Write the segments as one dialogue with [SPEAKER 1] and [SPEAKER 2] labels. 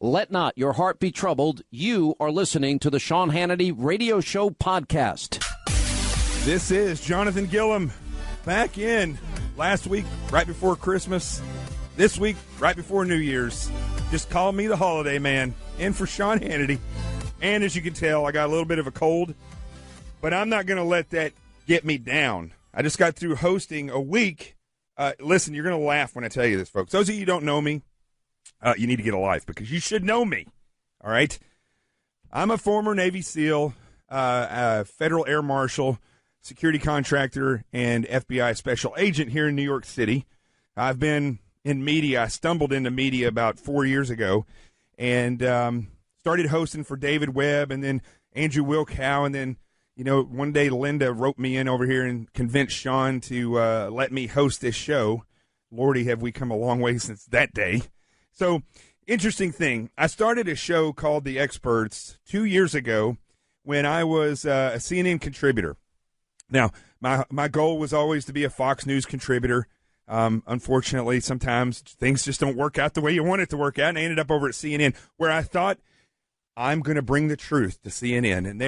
[SPEAKER 1] Let not your heart be troubled. You are listening to the Sean Hannity Radio Show podcast.
[SPEAKER 2] This is Jonathan Gillum back in last week, right before Christmas. This week, right before New Year's. Just call me the holiday man. In for Sean Hannity. And as you can tell, I got a little bit of a cold. But I'm not going to let that get me down. I just got through hosting a week. Listen, you're going to laugh when I tell you this, folks. Those of you who don't know me, you need to get a life because you should know me. All right? I'm a former Navy SEAL, Federal Air Marshal, security contractor, and FBI special agent here in New York City. I've been in media. I stumbled into media about 4 years ago and started hosting for David Webb and then Andrew Wilkow. And then, you know, one day Linda wrote me in over here and convinced Sean to let me host this show. Lordy, have we come a long way since that day. So, interesting thing. I started a show called The Experts 2 years ago when I was a CNN contributor. Now, my goal was always to be a Fox News contributor. Unfortunately, sometimes things just don't work out the way you want it to work out, and I ended up over at CNN where I thought I'm going to bring the truth to CNN, and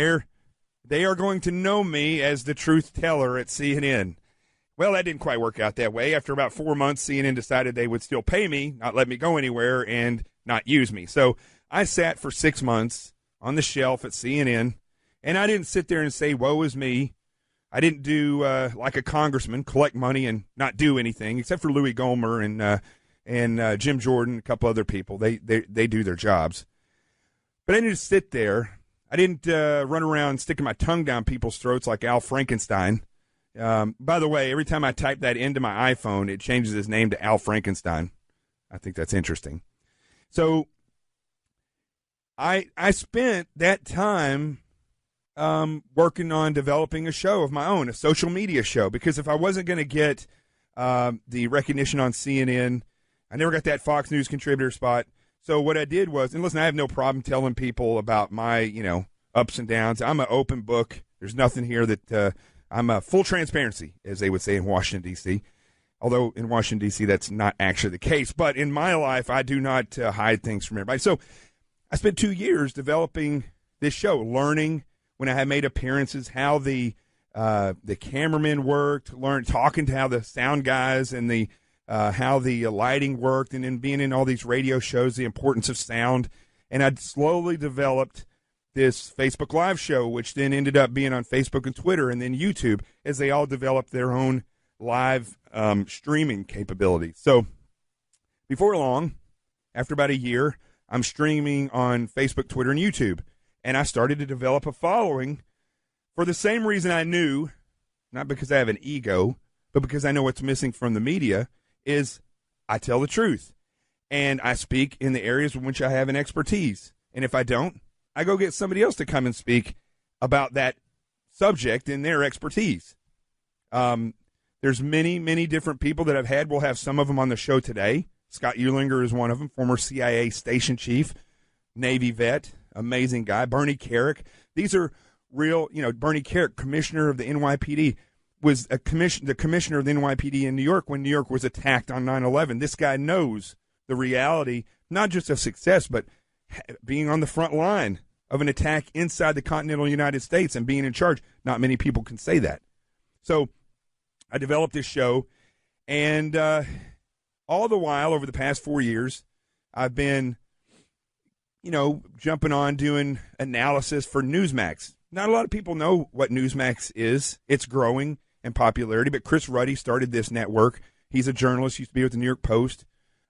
[SPEAKER 2] they are going to know me as the truth teller at CNN. Well, that didn't quite work out that way. After about 4 months, CNN decided they would still pay me, not let me go anywhere, and not use me. So I sat for 6 months on the shelf at CNN, and I didn't sit there and say, woe is me. I didn't do like a congressman, collect money and not do anything, except for Louis Gohmert and Jim Jordan, a couple other people. They do their jobs. But I didn't just sit there. I didn't run around sticking my tongue down people's throats like Al Frankenstein. By the way, every time I type that into my iPhone, it changes his name to Al Frankenstein. I think that's interesting. So I spent that time working on developing a show of my own, a social media show, because if I wasn't going to get the recognition on CNN, I never got that Fox News contributor spot. So what I did was, and listen, I have no problem telling people about my, ups and downs. I'm an open book. There's nothing here that I'm a full transparency, as they would say in Washington, D.C., although in Washington, D.C., that's not actually the case. But in my life, I do not hide things from everybody. So I spent 2 years developing this show, learning when I had made appearances how the cameramen worked, talking to how the sound guys and the how the lighting worked, and then being in all these radio shows, the importance of sound. And I'd slowly developed this Facebook Live show, which then ended up being on Facebook and Twitter and then YouTube as they all developed their own live streaming capabilities. So before long, after about a year, I'm streaming on Facebook, Twitter, and YouTube. And I started to develop a following for the same reason I knew, not because I have an ego, but because I know what's missing from the media, is I tell the truth. And I speak in the areas in which I have an expertise. And if I don't, I go get somebody else to come and speak about that subject in their expertise. There's many, many different people that I've had. We'll have some of them on the show today. Scott Eulinger is one of them, former CIA station chief, Navy vet, amazing guy. Bernie Carrick. These are real, Bernie Carrick, commissioner of the NYPD, was the commissioner of the NYPD in New York when New York was attacked on 9/11. This guy knows the reality, not just of success, but being on the front line of an attack inside the continental United States and being in charge. Not many people can say that. So I developed this show, and all the while over the past 4 years, I've been, jumping on doing analysis for Newsmax. Not a lot of people know what Newsmax is. It's growing in popularity, but Chris Ruddy started this network. He's a journalist, used to be with the New York Post,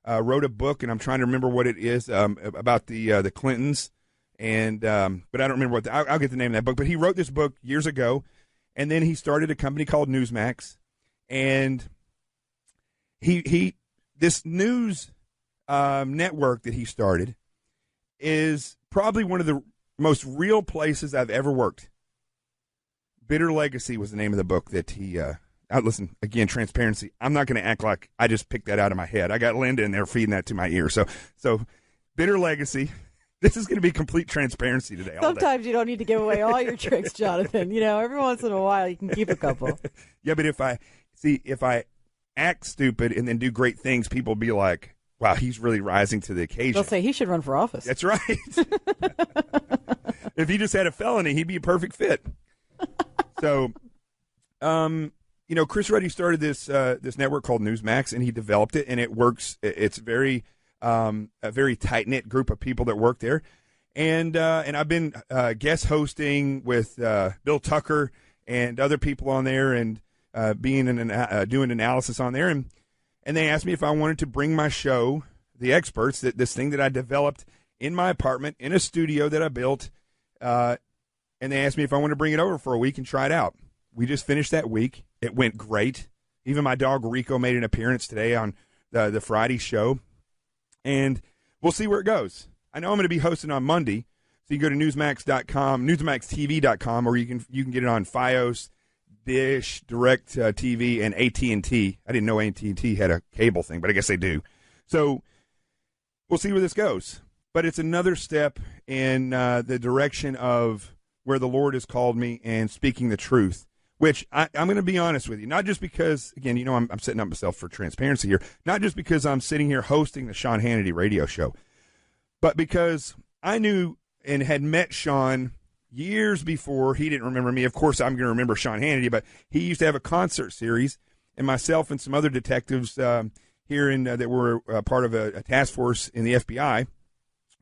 [SPEAKER 2] wrote a book, and I'm trying to remember what it is, about the Clintons, and but I don't remember what I'll get the name of that book. But he wrote this book years ago, and then he started a company called Newsmax, and this news network that he started is probably one of the most real places I've ever worked. Bitter Legacy was the name of the book that he listen, again, transparency. I'm not going to act like I just picked that out of my head. I got Linda in there feeding that to my ear. So Bitter Legacy. This is going to be complete transparency today.
[SPEAKER 3] Sometimes you don't need to give away all your tricks, Jonathan. Every once in a while you can keep a couple.
[SPEAKER 2] Yeah, but if I act stupid and then do great things, people will be like, wow, he's really rising to the occasion.
[SPEAKER 3] They'll say he should run for office.
[SPEAKER 2] That's right. If he just had a felony, he'd be a perfect fit. So, Chris Ruddy started this network called Newsmax, and he developed it, and it works. It's very a very tight-knit group of people that work there. And I've been guest hosting with Bill Tucker and other people on there, and doing analysis on there. And they asked me if I wanted to bring my show, The Experts, this thing that I developed in my apartment in a studio that I built. And they asked me if I wanted to bring it over for a week and try it out. We just finished that week. It went great. Even my dog Rico made an appearance today on the Friday show. And we'll see where it goes. I know I'm going to be hosting on Monday, so you go to newsmax.com, newsmaxtv.com, or you can get it on Fios, Dish, Direct TV, and AT&T. I didn't know AT&T had a cable thing, but I guess they do. So we'll see where this goes. But it's another step in the direction of where the Lord has called me and speaking the truth, which I'm going to be honest with you, not just because, again, I'm setting up myself for transparency here, not just because I'm sitting here hosting the Sean Hannity radio show, but because I knew and had met Sean years before. He didn't remember me. Of course, I'm going to remember Sean Hannity, but he used to have a concert series, and myself and some other detectives here that were part of a task force in the FBI,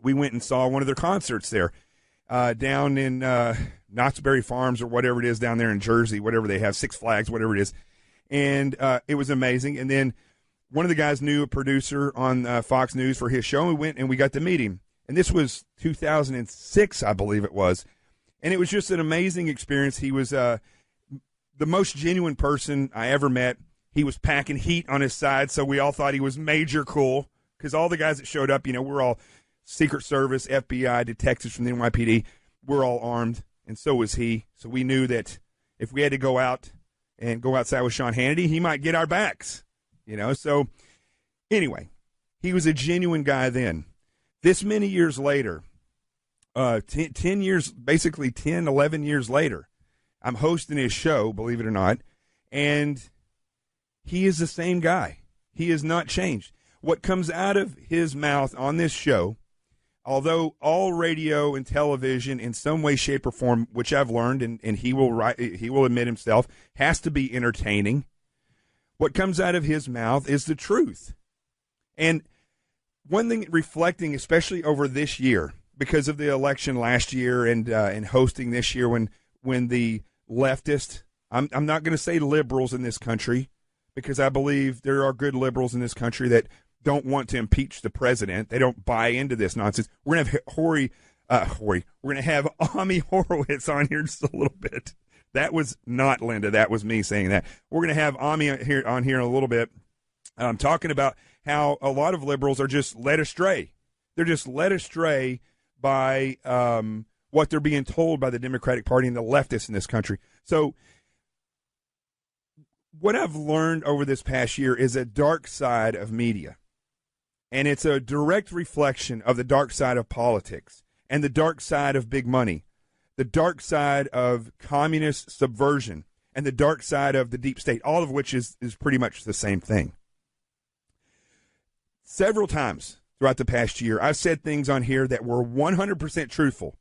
[SPEAKER 2] we went and saw one of their concerts there down in Knott's Berry Farms or whatever it is down there in Jersey, whatever they have, Six Flags, whatever it is. And it was amazing. And then one of the guys knew a producer on Fox News for his show, and we went and we got to meet him. And this was 2006, I believe it was. And it was just an amazing experience. He was the most genuine person I ever met. He was packing heat on his side, so we all thought he was major cool because all the guys that showed up, we're all Secret Service, FBI, detectives from the NYPD. We're all armed, and so was he. So we knew that if we had to go out and go outside with Sean Hannity, he might get our backs, So anyway, he was a genuine guy then. This many years later, 10 years, basically 10, 11 years later, I'm hosting his show, believe it or not, and he is the same guy. He has not changed. What comes out of his mouth on this show, although all radio and television in some way, shape, or form, which I've learned, and he will admit himself, has to be entertaining, what comes out of his mouth is the truth. And one thing, reflecting especially over this year, because of the election last year and hosting this year when the leftist, I'm not going to say liberals in this country, because I believe there are good liberals in this country that don't want to impeach the president. They don't buy into this nonsense. We're going to have we're going to have Ami Horowitz on here just a little bit. That was not Linda. That was me saying that. We're going to have Ami on here in a little bit. Talking about how a lot of liberals are just led astray. They're just led astray by what they're being told by the Democratic Party and the leftists in this country. So what I've learned over this past year is a dark side of media. And it's a direct reflection of the dark side of politics and the dark side of big money, the dark side of communist subversion, and the dark side of the deep state, all of which is pretty much the same thing. Several times throughout the past year, I've said things on here that were 100% truthful.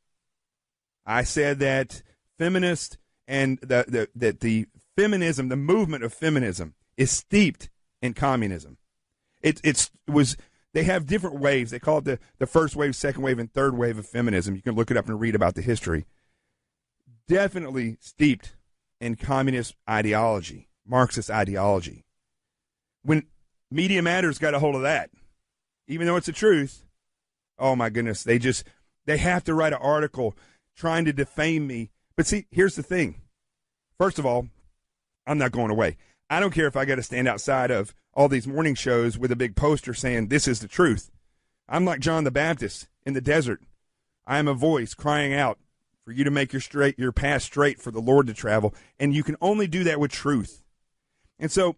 [SPEAKER 2] I said that feminists and that the feminism, the movement of feminism, is steeped in communism. They have different waves. They call it the first wave, second wave, and third wave of feminism. You can look it up and read about the history. Definitely steeped in communist ideology, Marxist ideology. When Media Matters got a hold of that, even though it's the truth, oh my goodness, they have to write an article trying to defame me. But see, here's the thing. First of all, I'm not going away. I don't care if I got to stand outside of all these morning shows with a big poster saying this is the truth. I'm like John the Baptist in the desert. I am a voice crying out for you to make your path straight for the Lord to travel, and you can only do that with truth. And so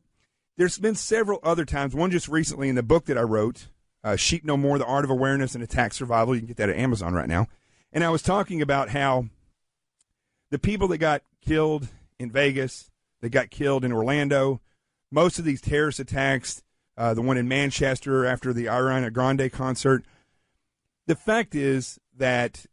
[SPEAKER 2] there's been several other times, one just recently in the book that I wrote, Sheep No More, The Art of Awareness and Attack Survival. You can get that at Amazon right now. And I was talking about how the people that got killed in Vegas, that got killed in Orlando, most of these terrorist attacks the one in Manchester after the Ariana Grande concert. The fact is that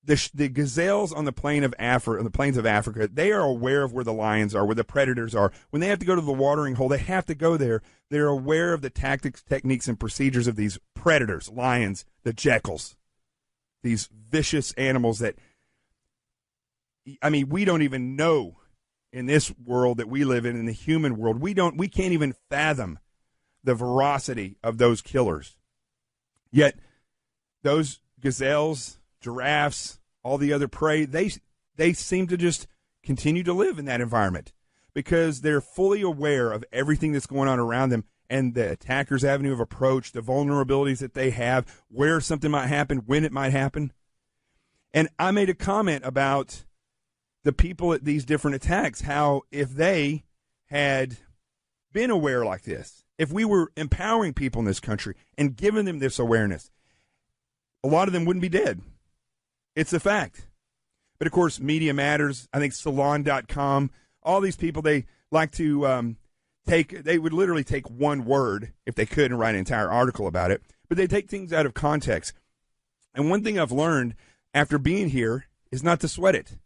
[SPEAKER 2] the gazelles on the plains of Africa, they are aware of where the lions are, where the predators are. When they have to go to the watering hole, they have to go there. They're aware of the tactics, techniques, and procedures of these predators, lions, the jackals, these vicious animals that, I mean, we don't even know in this world that we live in the human world. We can't even fathom the ferocity of those killers. Yet those gazelles, giraffes, all the other prey, they seem to just continue to live in that environment because they're fully aware of everything that's going on around them and the attacker's avenue of approach, the vulnerabilities that they have, where something might happen, when it might happen. And I made a comment about the people at these different attacks, how if they had been aware like this, if we were empowering people in this country and giving them this awareness, a lot of them wouldn't be dead. It's a fact. But, of course, Media Matters, I think Salon.com, all these people, they like to they would literally take one word, if they could, and write an entire article about it. But they take things out of context. And one thing I've learned after being here is not to sweat it.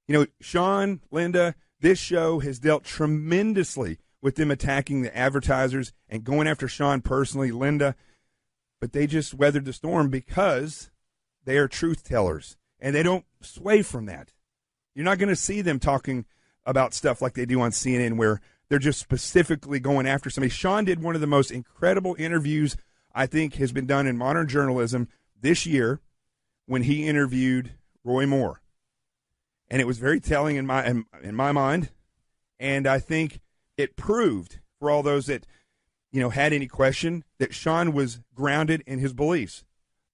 [SPEAKER 2] You know, Sean, Linda, this show has dealt tremendously with them attacking the advertisers and going after Sean personally, Linda. But they just weathered the storm because they are truth tellers, and they don't sway from that. You're not going to see them talking about stuff like they do on CNN where they're just specifically going after somebody. Sean did one of the most incredible interviews I think has been done in modern journalism this year when he interviewed Roy Moore. And it was very telling in my mind, and I think it proved for all those that had any question that Sean was grounded in his beliefs.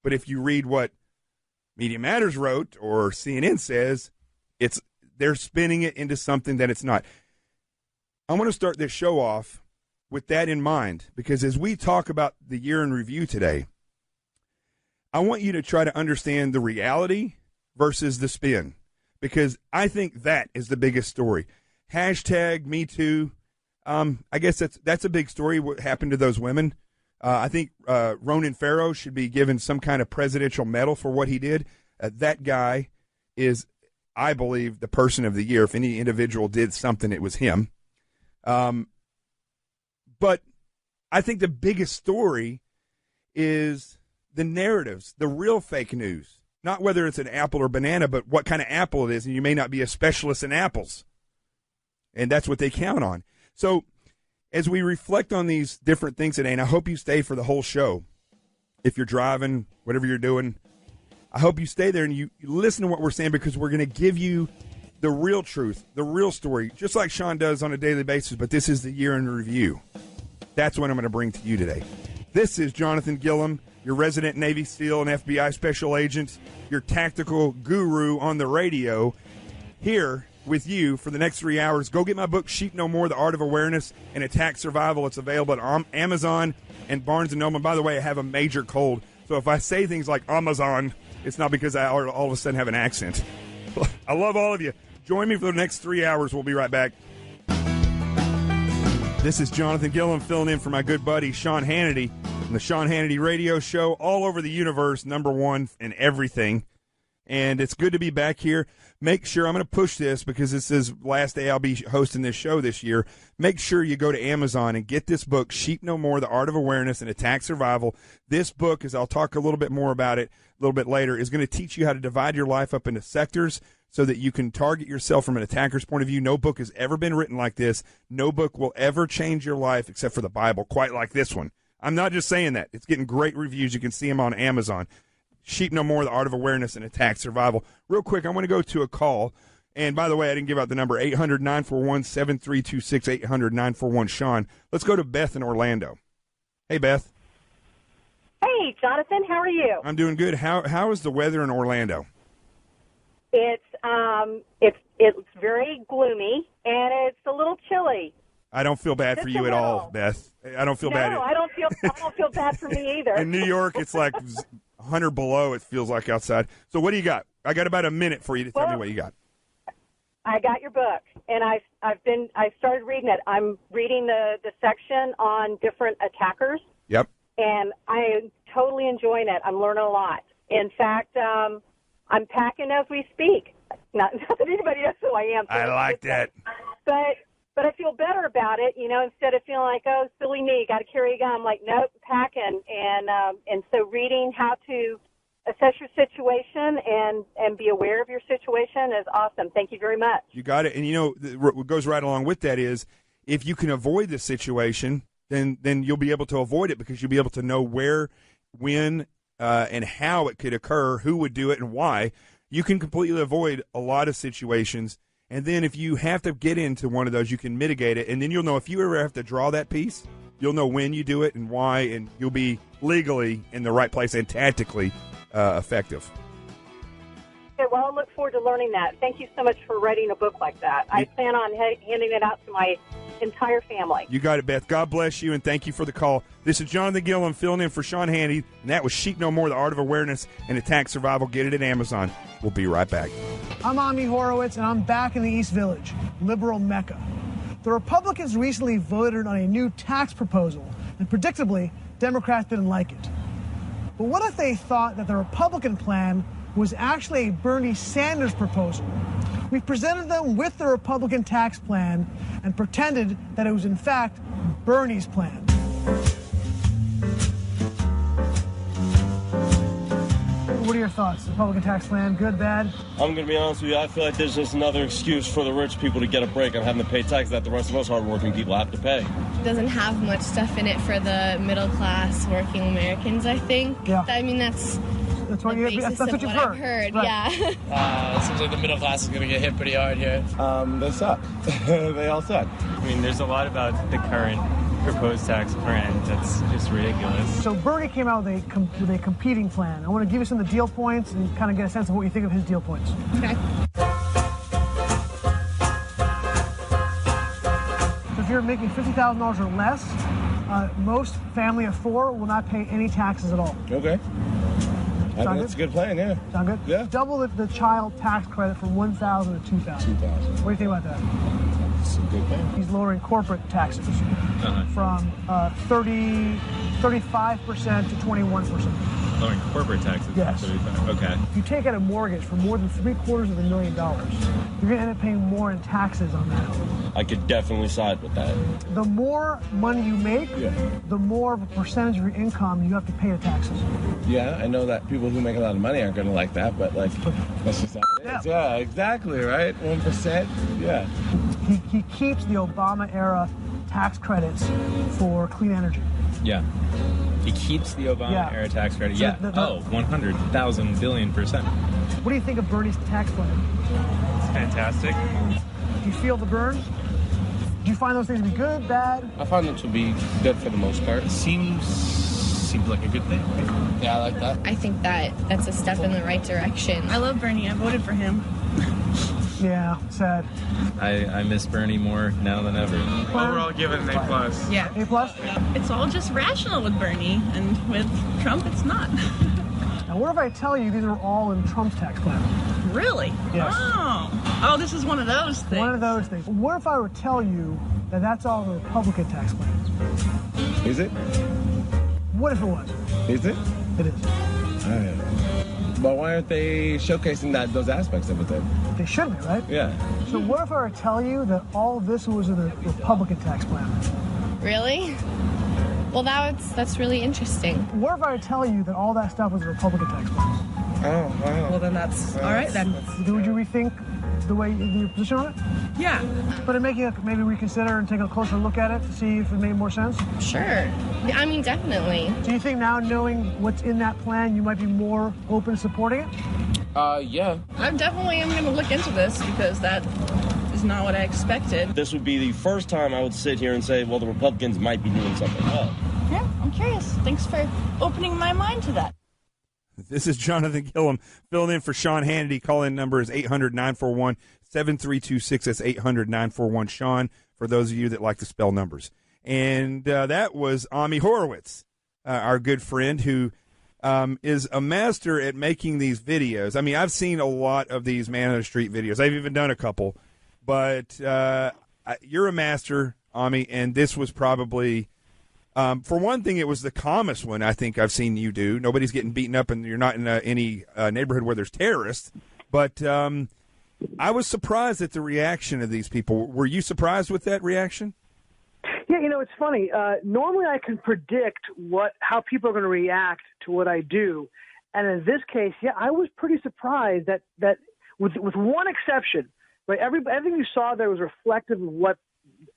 [SPEAKER 2] But if you read what Media Matters wrote or CNN says, they're spinning it into something that it's not. I want to start this show off with that in mind, because as we talk about the year in review today, I want you to try to understand the reality versus the spin, because I think that is the biggest story. Hashtag Me Too. I guess that's a big story, what happened to those women. I think Ronan Farrow should be given some kind of presidential medal for what he did. That guy is, I believe, the person of the year. If any individual did something, it was him. But I think the biggest story is the narratives, the real fake news. Not whether it's an apple or banana, but what kind of apple it is. And you may not be a specialist in apples. And that's what they count on. So as we reflect on these different things today, and I hope you stay for the whole show. If you're driving, whatever you're doing, I hope you stay there and you listen to what we're saying, because we're going to give you the real truth, the real story, just like Sean does on a daily basis. But this is the year in review. That's what I'm going to bring to you today. This is Jonathan Gillum, your resident Navy SEAL and FBI special agent, your tactical guru on the radio, here with you for the next 3 hours. Go get my book, Sheep No More, The Art of Awareness and Attack Survival. It's available at Amazon and Barnes & Noble. By the way, I have a major cold, so if I say things like Amazon, it's not because I all of a sudden have an accent. I love all of you. Join me for the next 3 hours. We'll be right back. This is Jonathan Gillum filling in for my good buddy Sean Hannity on the Sean Hannity Radio Show, all over the universe, number one in everything. And it's good to be back here. Make sure, I'm going to push this because this is the last day I'll be hosting this show this year. Make sure you go to Amazon and get this book, Sheep No More, The Art of Awareness and Attack Survival. This book, as I'll talk a little bit more about it a little bit later, is going to teach you how to divide your life up into sectors so that you can target yourself from an attacker's point of view. No book has ever been written like this. No book will ever change your life except for the Bible, quite like this one. I'm not just saying that. It's getting great reviews. You can see them on Amazon. Sheep No More, The Art of Awareness and Attack Survival. Real quick, I want to go to a call. And by the way, I didn't give out the number, 800-941-7326, 800-941-SEAN. Let's go to Beth in Orlando. Hey, Beth.
[SPEAKER 4] Hey, Jonathan, how are you?
[SPEAKER 2] I'm doing good. How is the weather in Orlando?
[SPEAKER 4] It's very gloomy, and it's a little chilly.
[SPEAKER 2] I don't feel bad for you at all, Beth. I don't feel bad.
[SPEAKER 4] No, I don't feel bad for me either.
[SPEAKER 2] In New York, it's like 100 below, it feels like outside. So what do you got? I got about a minute for you to tell me what you got.
[SPEAKER 4] I got your book, and I started reading it. I'm reading the section on different attackers.
[SPEAKER 2] Yep.
[SPEAKER 4] And I'm totally enjoying it. I'm learning a lot. In fact, I'm packing as we speak. Not that anybody knows who I am.
[SPEAKER 2] I like that.
[SPEAKER 4] But I feel better about it, instead of feeling like, oh, silly me, got to carry a gun. I'm like, nope, packing. And so reading how to assess your situation and be aware of your situation is awesome. Thank you very much.
[SPEAKER 2] You got it. And, what goes right along with that is if you can avoid the situation, then you'll be able to avoid it because you'll be able to know where, when, and how it could occur, who would do it, and why. You can completely avoid a lot of situations. And then if you have to get into one of those, you can mitigate it. And then you'll know if you ever have to draw that piece, you'll know when you do it and why, and you'll be legally in the right place and tactically effective.
[SPEAKER 4] Okay, well, I look forward to learning that. Thank you so much for writing a book like that. I plan on handing it out to my entire family.
[SPEAKER 2] You got it, Beth. God bless you, and thank you for the call. This is Jonathan Gillum filling in for Sean Hannity, and that was Sheep No More, The Art of Awareness and Attack Survival. Get it at Amazon. We'll be right back.
[SPEAKER 5] I'm Ami Horowitz, and I'm back in the East Village, liberal Mecca. The Republicans recently voted on a new tax proposal, and predictably, Democrats didn't like it. But what if they thought that the Republican plan was actually a Bernie Sanders proposal? We presented them with the Republican tax plan and pretended that it was, in fact, Bernie's plan. What are your thoughts? Republican tax plan, good, bad?
[SPEAKER 6] I'm going to be honest with you. I feel like there's just another excuse for the rich people to get a break on having to pay taxes that the rest of us hardworking people have to pay.
[SPEAKER 7] It doesn't have much stuff in it for the middle class working Americans, I think.
[SPEAKER 5] Yeah.
[SPEAKER 7] I mean, that's what
[SPEAKER 5] you've
[SPEAKER 7] I've heard.
[SPEAKER 5] Right.
[SPEAKER 7] Yeah.
[SPEAKER 8] It seems like the middle class is going to get hit pretty hard here.
[SPEAKER 6] They suck. They all suck.
[SPEAKER 9] I mean, there's a lot about the current proposed tax plan that's just ridiculous.
[SPEAKER 5] So Bernie came out with a competing plan. I want to give you some of the deal points and kind of get a sense of what you think of his deal points.
[SPEAKER 7] Okay.
[SPEAKER 5] So if you're making $50,000 or less, most family of four will not pay any taxes at all.
[SPEAKER 6] Okay. I think
[SPEAKER 5] Sound
[SPEAKER 6] that's a
[SPEAKER 5] good?
[SPEAKER 6] good plan, yeah.
[SPEAKER 5] Sound good?
[SPEAKER 6] Yeah.
[SPEAKER 5] Double the child tax credit from $1,000 to $2,000.
[SPEAKER 6] $2,000.
[SPEAKER 5] What do you think about that?
[SPEAKER 6] It's a good plan.
[SPEAKER 5] He's lowering corporate taxes from 35% to 21%.
[SPEAKER 9] Lowering corporate taxes.
[SPEAKER 5] Yes.
[SPEAKER 9] Okay.
[SPEAKER 5] If you take out a mortgage for more than $750,000, you're going to end up paying more in taxes on that.
[SPEAKER 6] I could definitely side with that.
[SPEAKER 5] The more money you make,
[SPEAKER 6] Yeah.
[SPEAKER 5] the more of a percentage of your income you have to pay to taxes.
[SPEAKER 6] Yeah, I know that people who make a lot of money aren't going to like that, but that's just how it is. Yeah, exactly, right? 1%. Yeah.
[SPEAKER 5] He keeps the Obama-era tax credits for clean energy.
[SPEAKER 9] Yeah. He keeps the Obama-era tax credit.
[SPEAKER 5] So
[SPEAKER 9] Yeah. 100,000 billion%.
[SPEAKER 5] What do you think of Bernie's tax plan?
[SPEAKER 9] It's fantastic.
[SPEAKER 5] Do you feel the burn? Do you find those things to be good, bad?
[SPEAKER 6] I find them to be good for the most part.
[SPEAKER 8] Seems like a good thing.
[SPEAKER 6] Yeah, I like that.
[SPEAKER 7] I think that's a step in the right direction.
[SPEAKER 10] I love Bernie. I voted for him.
[SPEAKER 5] Yeah, sad.
[SPEAKER 9] I miss Bernie more now than ever.
[SPEAKER 8] Overall, give it an A+.
[SPEAKER 10] Yeah.
[SPEAKER 5] A+?
[SPEAKER 10] It's all just rational with Bernie, and with Trump, it's not.
[SPEAKER 5] Now, what if I tell you these are all in Trump's tax plan?
[SPEAKER 10] Really?
[SPEAKER 5] Yes.
[SPEAKER 10] Oh, this is one of those things.
[SPEAKER 5] One of those things. What if I were to tell you that that's all the Republican tax plan?
[SPEAKER 6] Is it?
[SPEAKER 5] What if it was?
[SPEAKER 6] Is it?
[SPEAKER 5] It is.
[SPEAKER 6] But why aren't they showcasing those aspects of it then?
[SPEAKER 5] They should be, right?
[SPEAKER 6] Yeah.
[SPEAKER 5] So what if I were to tell you that all of this was in the Republican tax plan?
[SPEAKER 7] Really? Well, that's really interesting.
[SPEAKER 5] What if I were to tell you that all that stuff was a Republican tax plan?
[SPEAKER 6] Oh, wow.
[SPEAKER 10] Well, then that's all right then.
[SPEAKER 5] Would you rethink the way your position on it?
[SPEAKER 10] Yeah.
[SPEAKER 5] But maybe reconsider and take a closer look at it to see if it made more sense?
[SPEAKER 7] Sure. I mean, definitely.
[SPEAKER 5] Do you think now, knowing what's in that plan, you might be more open to supporting it?
[SPEAKER 6] Yeah.
[SPEAKER 10] I definitely am going to look into this because that is not what I expected.
[SPEAKER 6] This would be the first time I would sit here and say, well, the Republicans might be doing something well.
[SPEAKER 10] Yeah, I'm curious. Thanks for opening my mind to that.
[SPEAKER 2] This is Jonathan Gillum filling in for Sean Hannity. Call-in number is 800-941-7326. That's 800-941-SEAN for those of you that like to spell numbers. And that was Ami Horowitz, our good friend, who is a master at making these videos. I mean, I've seen a lot of these man on the street videos. I've even done a couple. But you're a master, Ami, and this was probably, for one thing, it was the calmest one I think I've seen you do. Nobody's getting beaten up, and you're not in any neighborhood where there's terrorists. But I was surprised at the reaction of these people. Were you surprised with that reaction?
[SPEAKER 11] Yeah, it's funny. Normally I can predict how people are going to react to what I do. And in this case, yeah, I was pretty surprised that with one exception, right? Everything you saw there was reflective of what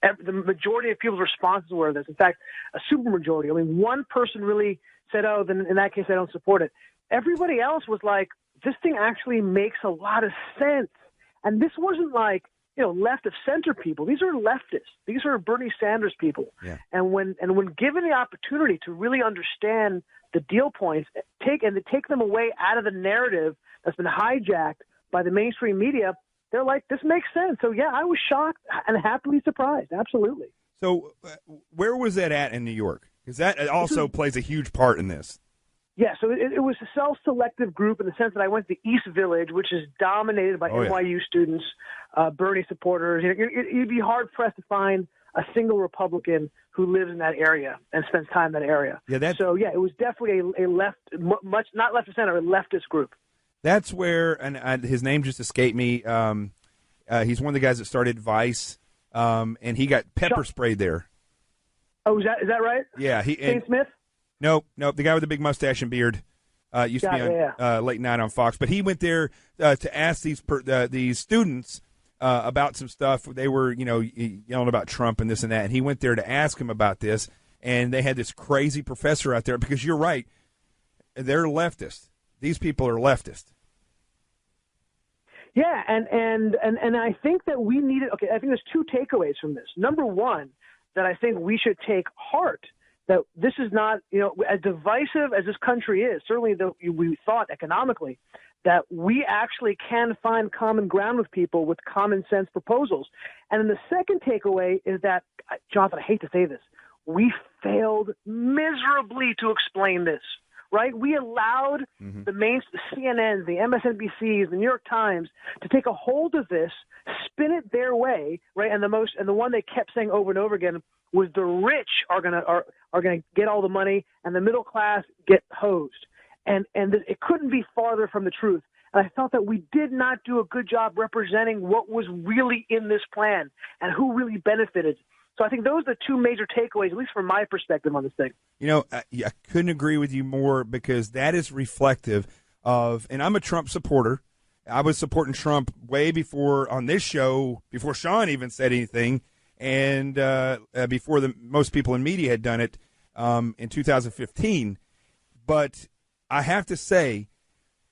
[SPEAKER 11] the majority of people's responses were to this. In fact, a super majority. I mean, one person really said, oh, then in that case, I don't support it. Everybody else was like, this thing actually makes a lot of sense. And this wasn't like, left of center people. These are leftists. These are Bernie Sanders people.
[SPEAKER 2] Yeah.
[SPEAKER 11] And when given the opportunity to really understand the deal points, take them away out of the narrative that's been hijacked by the mainstream media, they're like, this makes sense. So yeah, I was shocked and happily surprised. Absolutely.
[SPEAKER 2] So where was that at in New York? Because that also plays a huge part in this.
[SPEAKER 11] Yeah, so it was a self-selective group in the sense that I went to the East Village, which is dominated by NYU students, Bernie supporters. You'd be hard-pressed to find a single Republican who lives in that area and spends time in that area.
[SPEAKER 2] Yeah,
[SPEAKER 11] so, yeah, it was definitely a left, much not left of center, a leftist group.
[SPEAKER 2] That's where, and his name just escaped me, he's one of the guys that started Vice, and he got pepper sprayed there.
[SPEAKER 11] Oh, is that right?
[SPEAKER 2] Yeah.
[SPEAKER 11] Shane Smith?
[SPEAKER 2] Nope. The guy with the big mustache and beard used to be on late night on Fox. But he went there to ask these students about some stuff. They were, yelling about Trump and this and that. And he went there to ask him about this. And they had this crazy professor out there because you're right. They're leftist. These people are leftist.
[SPEAKER 11] Yeah, and I think that we needed. Okay, I think there's two takeaways from this. Number one, that I think we should take heart. That this is not, as divisive as this country is, certainly we thought economically, that we actually can find common ground with people with common sense proposals. And then the second takeaway is that, Jonathan, I hate to say this, we failed miserably to explain this, right? We allowed the CNNs, the MSNBCs, the New York Times to take a hold of this, spin it their way, right? And the one they kept saying over and over again was the rich are gonna get all the money and the middle class get hosed, and it couldn't be farther from the truth. And I felt that we did not do a good job representing what was really in this plan and who really benefited. So I think those are the two major takeaways, at least from my perspective on this thing.
[SPEAKER 2] I couldn't agree with you more because that is reflective of, and I'm a Trump supporter. I was supporting Trump way before on this show, before Sean even said anything. And before most people in media had done it in 2015. But I have to say,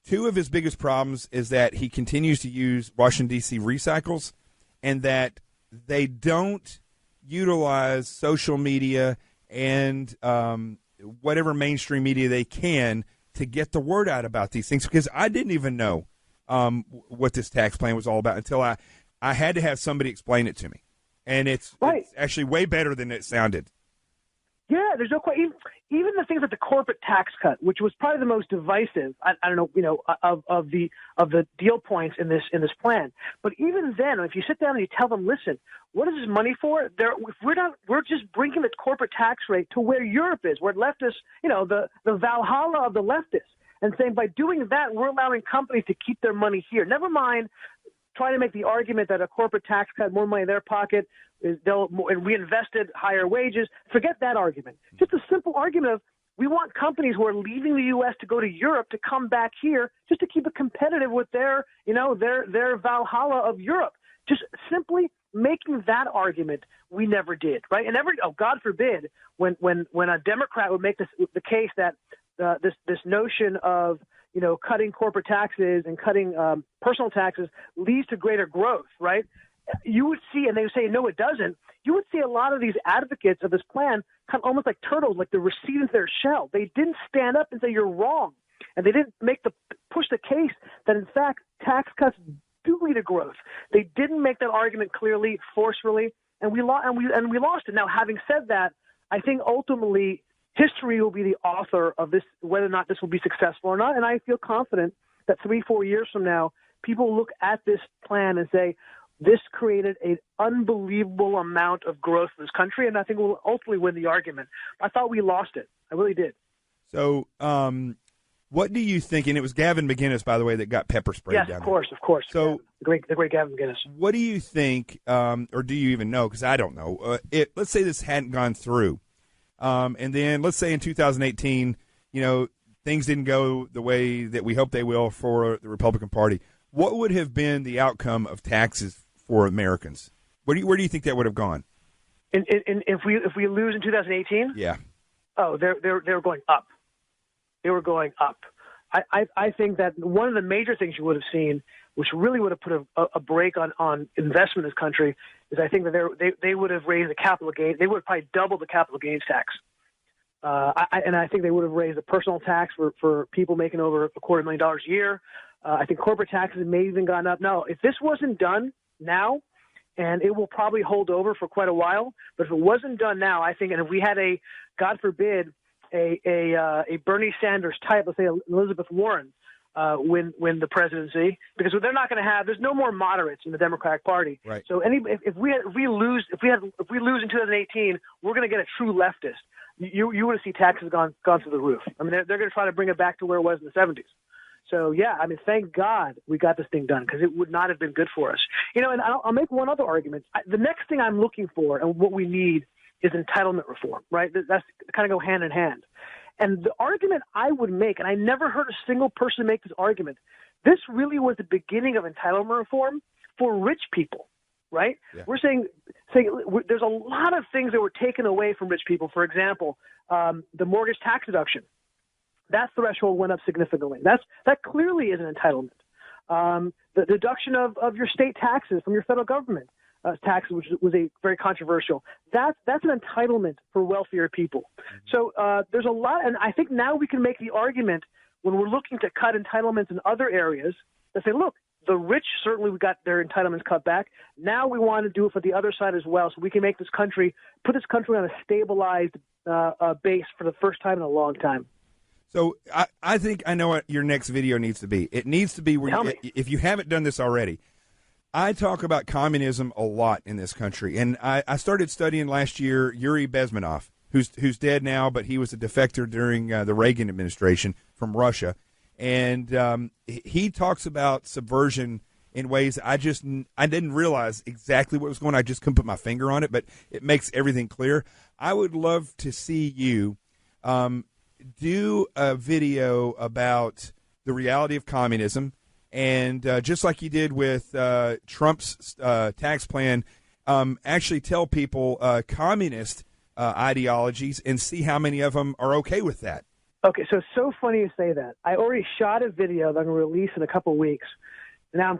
[SPEAKER 2] two of his biggest problems is that he continues to use Washington, D.C. recycles, and that they don't utilize social media and whatever mainstream media they can to get the word out about these things. Because I didn't even know what this tax plan was all about until I had to have somebody explain it to me. And it's actually way better than it sounded.
[SPEAKER 11] Yeah, there's no question. Even the things like the corporate tax cut, which was probably the most divisive, I don't know, of the deal points in this plan. But even then, if you sit down and you tell them, listen, what is this money for? We're just bringing the corporate tax rate to where Europe is, where leftists, the Valhalla of the leftists, and saying by doing that, we're allowing companies to keep their money here. Never mind trying to make the argument that a corporate tax cut, more money in their pocket, they'll reinvested higher wages. Forget that argument. Just a simple argument of we want companies who are leaving the U.S. to go to Europe to come back here just to keep it competitive with their Valhalla of Europe. Just simply making that argument, we never did, right? And God forbid, when a Democrat would make the case that this notion of cutting corporate taxes and cutting personal taxes leads to greater growth, right? You would see, and they would say, no, it doesn't. You would see a lot of these advocates of this plan kind of almost like turtles, like they're receding their shell. They didn't stand up and say you're wrong, and they didn't push the case that in fact tax cuts do lead to growth. They didn't make that argument clearly, forcefully, and we lost it. Now, having said that, I think ultimately history will be the author of this, whether or not this will be successful or not. And I feel confident that 3-4 years from now, people look at this plan and say, this created an unbelievable amount of growth in this country, and I think we'll ultimately win the argument. I thought we lost it. I really did.
[SPEAKER 2] So, what do you think? And it was Gavin McInnes, by the way, that got pepper sprayed down there.
[SPEAKER 11] Yes, of course.
[SPEAKER 2] So,
[SPEAKER 11] the great Gavin McInnes.
[SPEAKER 2] What do you think, or do you even know? Because I don't know. Let's say this hadn't gone through, and then let's say in 2018, things didn't go the way that we hope they will for the Republican Party. What would have been the outcome of taxes for Americans? Where do you think that would have gone?
[SPEAKER 11] If we lose in 2018?
[SPEAKER 2] Yeah.
[SPEAKER 11] Oh, they're going up. They were going up. I think that one of the major things you would have seen, which really would have put a break on investment in this country, is I think that they would have raised the capital gain. They would have probably doubled the capital gains tax. And I think they would have raised the personal tax for people making over $250,000 a year. I think corporate taxes may have even gone up. Now, if this wasn't done now, and it will probably hold over for quite a while, but if it wasn't done now, I think, and if we had God forbid, a Bernie Sanders type, let's say Elizabeth Warren, win the presidency, because they're not going to have. There's no more moderates in the Democratic Party.
[SPEAKER 2] Right.
[SPEAKER 11] So if we lose in 2018, we're going to get a true leftist. You would have seen taxes gone through the roof. I mean, they're going to try to bring it back to where it was in the 70s. So, yeah, I mean, thank God we got this thing done, because it would not have been good for us. And I'll make one other argument. The next thing I'm looking for and what we need is entitlement reform, right? That's kind of go hand in hand. And the argument I would make, and I never heard a single person make this argument, this really was the beginning of entitlement reform for rich people, right? Yeah. We're saying there's a lot of things that were taken away from rich people. For example, the mortgage tax deduction. That threshold went up significantly. That clearly is an entitlement. The deduction of your state taxes from your federal government taxes, which was a very controversial. That's an entitlement for wealthier people. So there's a lot, and I think now we can make the argument when we're looking to cut entitlements in other areas to say, look, the rich certainly we got their entitlements cut back. Now we want to do it for the other side as well, so we can make put this country on a stabilized base for the first time in a long time.
[SPEAKER 2] So I think I know what your next video needs to be. It needs to be where if you haven't done this already. I talk about communism a lot in this country, and I started studying last year Yuri Bezmenov, who's dead now, but he was a defector during the Reagan administration from Russia, and he talks about subversion in ways I didn't realize exactly what was going on. I just couldn't put my finger on it, but it makes everything clear. I would love to see you do a video about the reality of communism, and just like you did with Trump's tax plan, actually tell people communist ideologies and see how many of them are okay with that.
[SPEAKER 11] Okay, so it's so funny you say that. I already shot a video that I'm going to release in a couple of weeks. I'll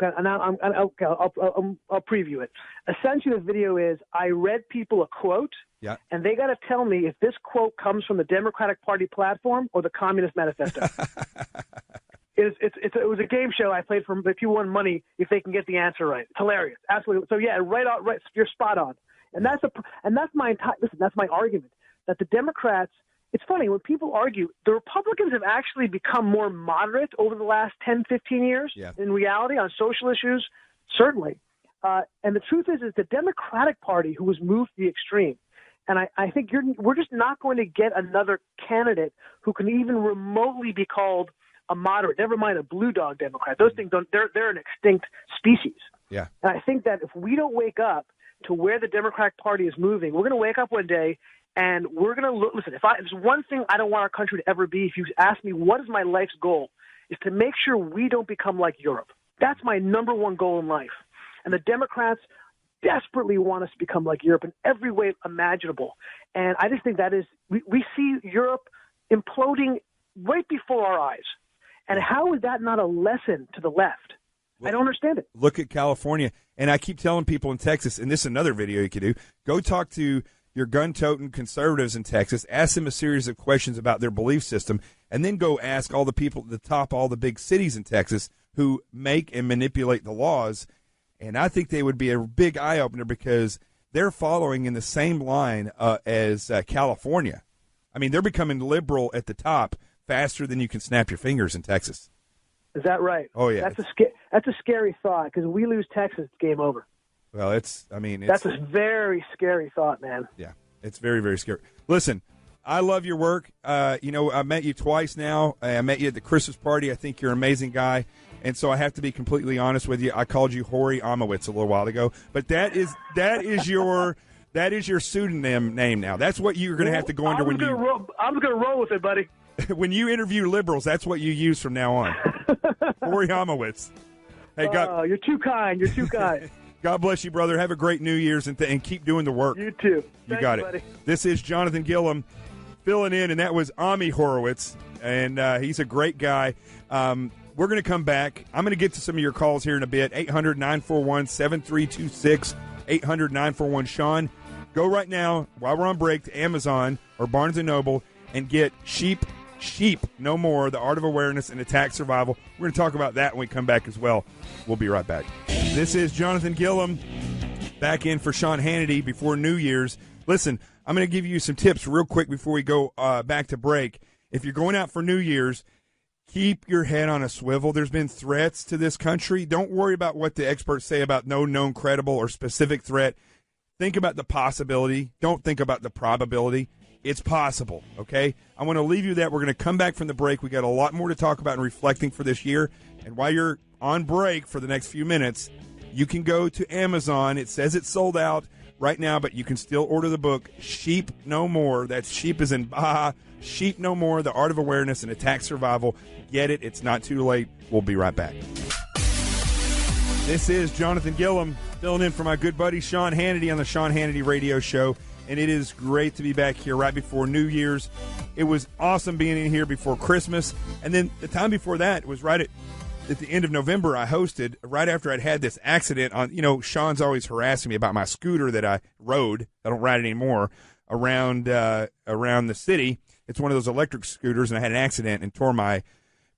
[SPEAKER 11] preview it. Essentially, the video is I read people a quote, and they got to tell me if this quote comes from the Democratic Party platform or the Communist Manifesto. It was a game show I played for if you won money if they can get the answer right. It's hilarious, absolutely. So yeah, right, you're spot on, and that's my argument that the Democrats. It's funny when people argue the Republicans have actually become more moderate over the last 10, 15 years. Yeah. In reality, on social issues, certainly. And the truth is the Democratic Party who was moved to the extreme. And I think we're just not going to get another candidate who can even remotely be called a moderate, never mind a blue dog Democrat. Those things they're an extinct species.
[SPEAKER 2] Yeah.
[SPEAKER 11] And I think that if we don't wake up to where the Democratic Party is moving, we're going to wake up one day and we're going to look. Listen, if there's one thing I don't want our country to ever be, if you ask me what is my life's goal, is to make sure we don't become like Europe. That's my number one goal in life. And the Democrats desperately want us to become like Europe in every way imaginable. And I just think that is we see Europe imploding right before our eyes. And how is that not a lesson to the left? Well, I don't understand it.
[SPEAKER 2] Look at California. And I keep telling people in Texas, and this is another video you could do, go talk to your gun-toting conservatives in Texas, ask them a series of questions about their belief system, and then go ask all the people at the top, all the big cities in Texas who make and manipulate the laws. And I think they would be a big eye-opener because they're following in the same line as California. I mean, they're becoming liberal at the top faster than you can snap your fingers in Texas.
[SPEAKER 11] Is that right?
[SPEAKER 2] Oh, yeah.
[SPEAKER 11] That's a scary thought because if we lose Texas, it's game over.
[SPEAKER 2] Well, that's
[SPEAKER 11] a very scary thought, man.
[SPEAKER 2] Yeah, it's very, very scary. Listen, I love your work. I met you twice now. I met you at the Christmas party. I think you're an amazing guy. And so I have to be completely honest with you. I called you Horowitz a little while ago, but that is your pseudonym name now. That's what you're going to have to go under when you.
[SPEAKER 11] I'm going to roll with it, buddy.
[SPEAKER 2] When you interview liberals, that's what you use from now on. Horowitz. Hey, God,
[SPEAKER 11] you're too kind. You're too kind.
[SPEAKER 2] God bless you, brother. Have a great New Year's and keep doing the work.
[SPEAKER 11] You too.
[SPEAKER 2] You got it.
[SPEAKER 11] Buddy.
[SPEAKER 2] This is Jonathan Gillum filling in, and that was Ami Horowitz, and he's a great guy. We're going to come back. I'm going to get to some of your calls here in a bit. 800-941-7326, 800-941-SEAN. Go right now, while we're on break, to Amazon or Barnes & Noble and get Sheep No More, The Art of Awareness and Attack Survival. We're going to talk about that when we come back as well. We'll be right back. This is Jonathan Gillum back in for Sean Hannity before New Year's. Listen, I'm going to give you some tips real quick before we go back to break. If you're going out for New Year's, keep your head on a swivel. There's been threats to this country. Don't worry about what the experts say about no known credible or specific threat. Think about the possibility. Don't think about the probability. It's possible, okay? I want to leave you that. We're going to come back from the break. We got a lot more to talk about and reflecting for this year. And while you're on break for the next few minutes, you can go to Amazon. It says it's sold out right now, but you can still order the book, Sheep No More. That's sheep as in Baja. Sheep No More, The Art of Awareness and Attack Survival. Get it. It's not too late. We'll be right back. This is Jonathan Gillum filling in for my good buddy Sean Hannity on the Sean Hannity Radio Show. And it is great to be back here right before New Year's. It was awesome being in here before Christmas. And then the time before that was right at the end of November. I hosted right after I'd had this accident on, Sean's always harassing me about my scooter that I rode. I don't ride it anymore around the city. It's one of those electric scooters, and I had an accident and tore my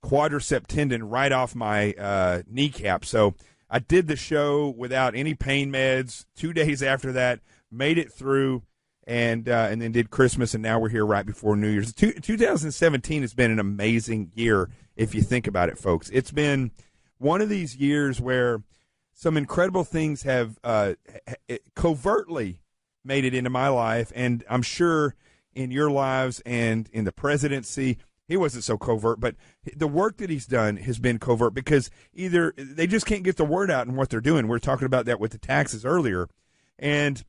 [SPEAKER 2] quadricep tendon right off my kneecap. So I did the show without any pain meds. 2 days after that, made it through, and then did Christmas, and now we're here right before New Year's. 2017 has been an amazing year, if you think about it, folks. It's been one of these years where some incredible things have covertly made it into my life, and I'm sure in your lives and in the presidency. He wasn't so covert, but the work that he's done has been covert because either they just can't get the word out in what they're doing. We were talking about that with the taxes earlier. And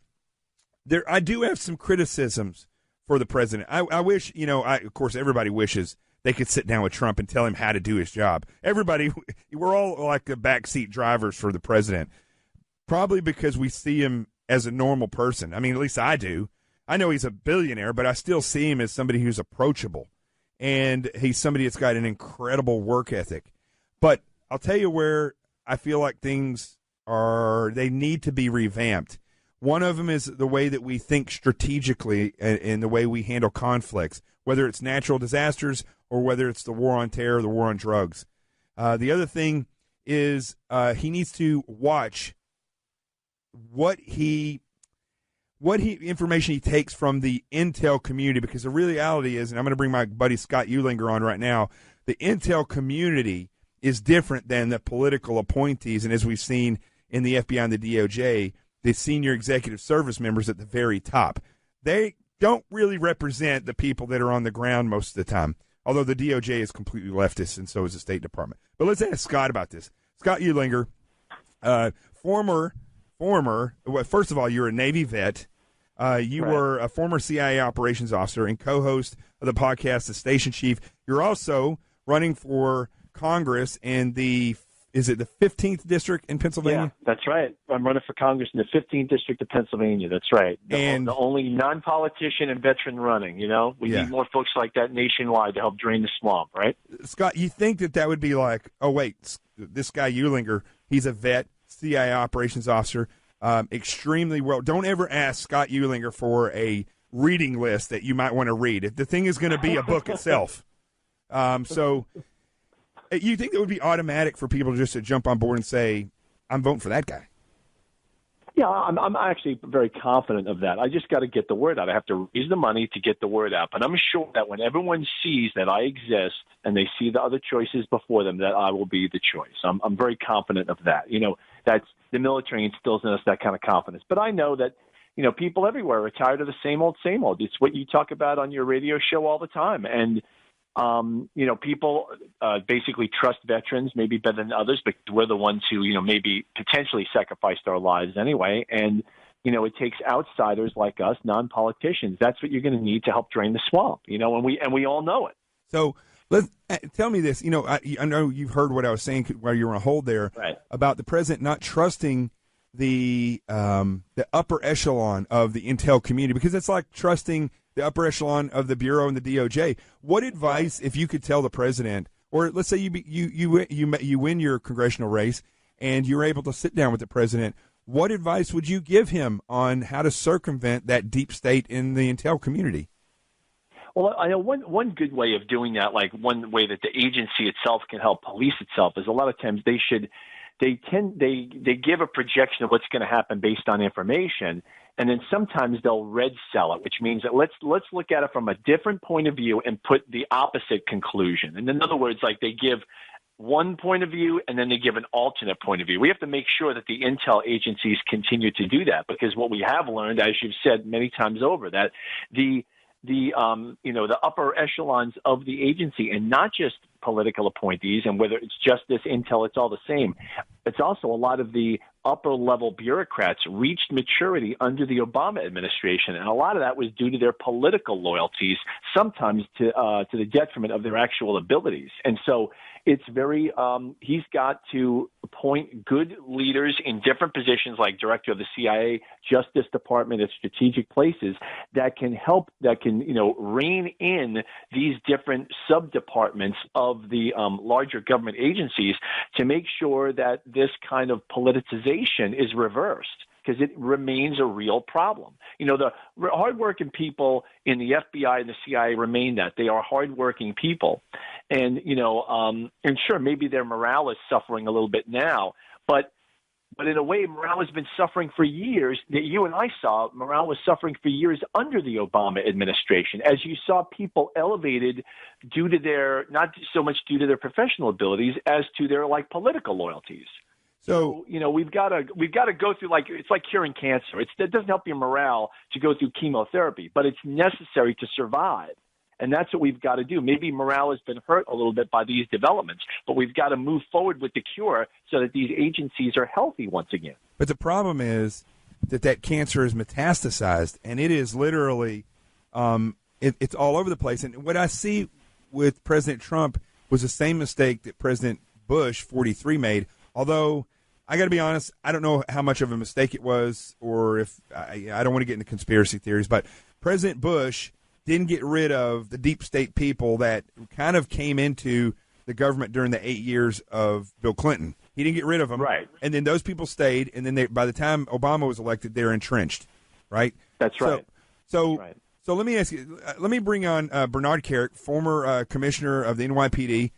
[SPEAKER 2] I do have some criticisms for the president. I wish, of course, everybody wishes they could sit down with Trump and tell him how to do his job. Everybody, we're all like the backseat drivers for the president, probably because we see him as a normal person. I mean, at least I do. I know he's a billionaire, but I still see him as somebody who's approachable. And he's somebody that's got an incredible work ethic. But I'll tell you where I feel like things they need to be revamped. One of them is the way that we think strategically and the way we handle conflicts, whether it's natural disasters or whether it's the war on terror, the war on drugs. The other thing is he needs to watch what information he takes from the intel community, because the reality is, and I'm going to bring my buddy Scott Eulinger on right now, the intel community is different than the political appointees, and as we've seen in the FBI and the DOJ, the senior executive service members at the very top. They don't really represent the people that are on the ground most of the time, although the DOJ is completely leftist, and so is the State Department. But let's ask Scott about this. Scott Eulinger, former, well, first of all, you're a Navy vet. You were a former CIA operations officer and co-host of the podcast, The Station Chief. You're also running for Congress in is it the 15th district in Pennsylvania?
[SPEAKER 12] Yeah, that's right. I'm running for Congress in the 15th district of Pennsylvania. That's right. The only non-politician and veteran running, We need more folks like that nationwide to help drain the swamp, right?
[SPEAKER 2] Scott, you think that would be like, oh, wait, this guy Eulinger, he's a vet, CIA operations officer, extremely well. Don't ever ask Scott Eulinger for a reading list that you might want to read. The thing is going to be a book itself. So you think it would be automatic for people just to jump on board and say, I'm voting for that guy?
[SPEAKER 12] Yeah, I'm actually very confident of that. I just got to get the word out. I have to raise the money to get the word out. But I'm sure that when everyone sees that I exist and they see the other choices before them, that I will be the choice. I'm very confident of that. That's the military instills in us that kind of confidence. But I know that, people everywhere are tired of the same old, same old. It's what you talk about on your radio show all the time. And, people basically trust veterans maybe better than others, but we're the ones who, maybe potentially sacrificed our lives anyway. And, it takes outsiders like us, non-politicians. That's what you're going to need to help drain the swamp, and we all know it.
[SPEAKER 2] So tell me this. I know you've heard what I was saying while you were on hold there about the president not trusting the upper echelon of the intel community, because it's like trusting the upper echelon of the Bureau and the DOJ. What advice, if you could tell the president, or let's say you win your congressional race and you're able to sit down with the president, what advice would you give him on how to circumvent that deep state in the intel community?
[SPEAKER 12] Well, I know one good way of doing that, like one way that the agency itself can help police itself, is a lot of times they give a projection of what's going to happen based on information, and then sometimes they'll red sell it, which means that let's look at it from a different point of view and put the opposite conclusion. And in other words, like they give one point of view and then they give an alternate point of view. We have to make sure that the intel agencies continue to do that, because what we have learned, as you've said many times over, that the upper echelons of the agency, and not just political appointees, and whether it's justice, intel, it's all the same. It's also a lot of the upper level bureaucrats reached maturity under the Obama administration, and a lot of that was due to their political loyalties, sometimes to the detriment of their actual abilities. And so it's very he's got to appoint good leaders in different positions, like director of the CIA, Justice Department, at strategic places that can help, rein in these different sub-departments of the larger government agencies to make sure that this kind of politicization is reversed, because it remains a real problem. The hardworking people in the FBI and the CIA remain that. They are hardworking people. And, and sure, maybe their morale is suffering a little bit now, but in a way, morale has been suffering for years. That you and I saw, morale was suffering for years under the Obama administration, as you saw people elevated due to their, not so much due to their professional abilities as to their political loyalties. So we've got to go through, it's like curing cancer. It doesn't help your morale to go through chemotherapy, but it's necessary to survive. And that's what we've got to do. Maybe morale has been hurt a little bit by these developments, but we've got to move forward with the cure so that these agencies are healthy once again.
[SPEAKER 2] But the problem is that cancer is metastasized, and it is literally it's all over the place. And what I see with President Trump was the same mistake that President Bush, 43, made, although I got to be honest, I don't know how much of a mistake it was, or if I don't want to get into conspiracy theories, but President Bush didn't get rid of the deep state people that kind of came into the government during the 8 years of Bill Clinton. He didn't get rid of them.
[SPEAKER 12] Right.
[SPEAKER 2] And then those people stayed, and then by the time Obama was elected, they're entrenched. Right?
[SPEAKER 12] That's right.
[SPEAKER 2] So let me ask you, let me bring on Bernard Carrick, former commissioner of the NYPD,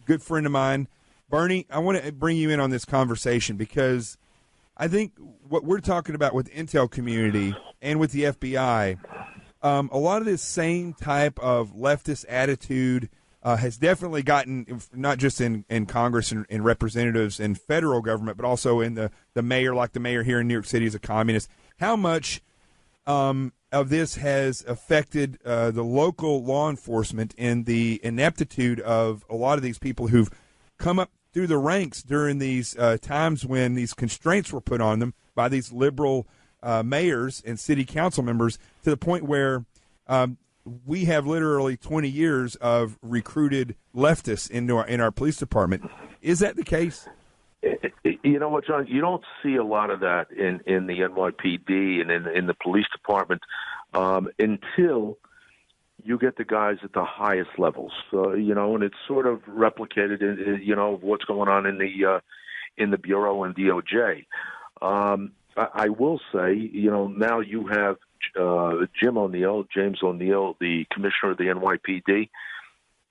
[SPEAKER 2] good friend of mine. Bernie, I want to bring you in on this conversation, because I think what we're talking about with the intel community and with the FBI, a lot of this same type of leftist attitude has definitely gotten, not just in Congress and representatives and federal government, but also in the mayor, like the mayor here in New York City is a communist. How much of this has affected the local law enforcement and the ineptitude of a lot of these people who've come up through the ranks during these times when these constraints were put on them by these liberal mayors and city council members, to the point where we have literally 20 years of recruited leftists in our police department. Is that the case?
[SPEAKER 13] You know what, John? You don't see a lot of that in the NYPD and in the police department until you get the guys at the highest levels, and it's sort of replicated in, what's going on in the Bureau and DOJ. I will say, now you have James O'Neill, the commissioner of the NYPD.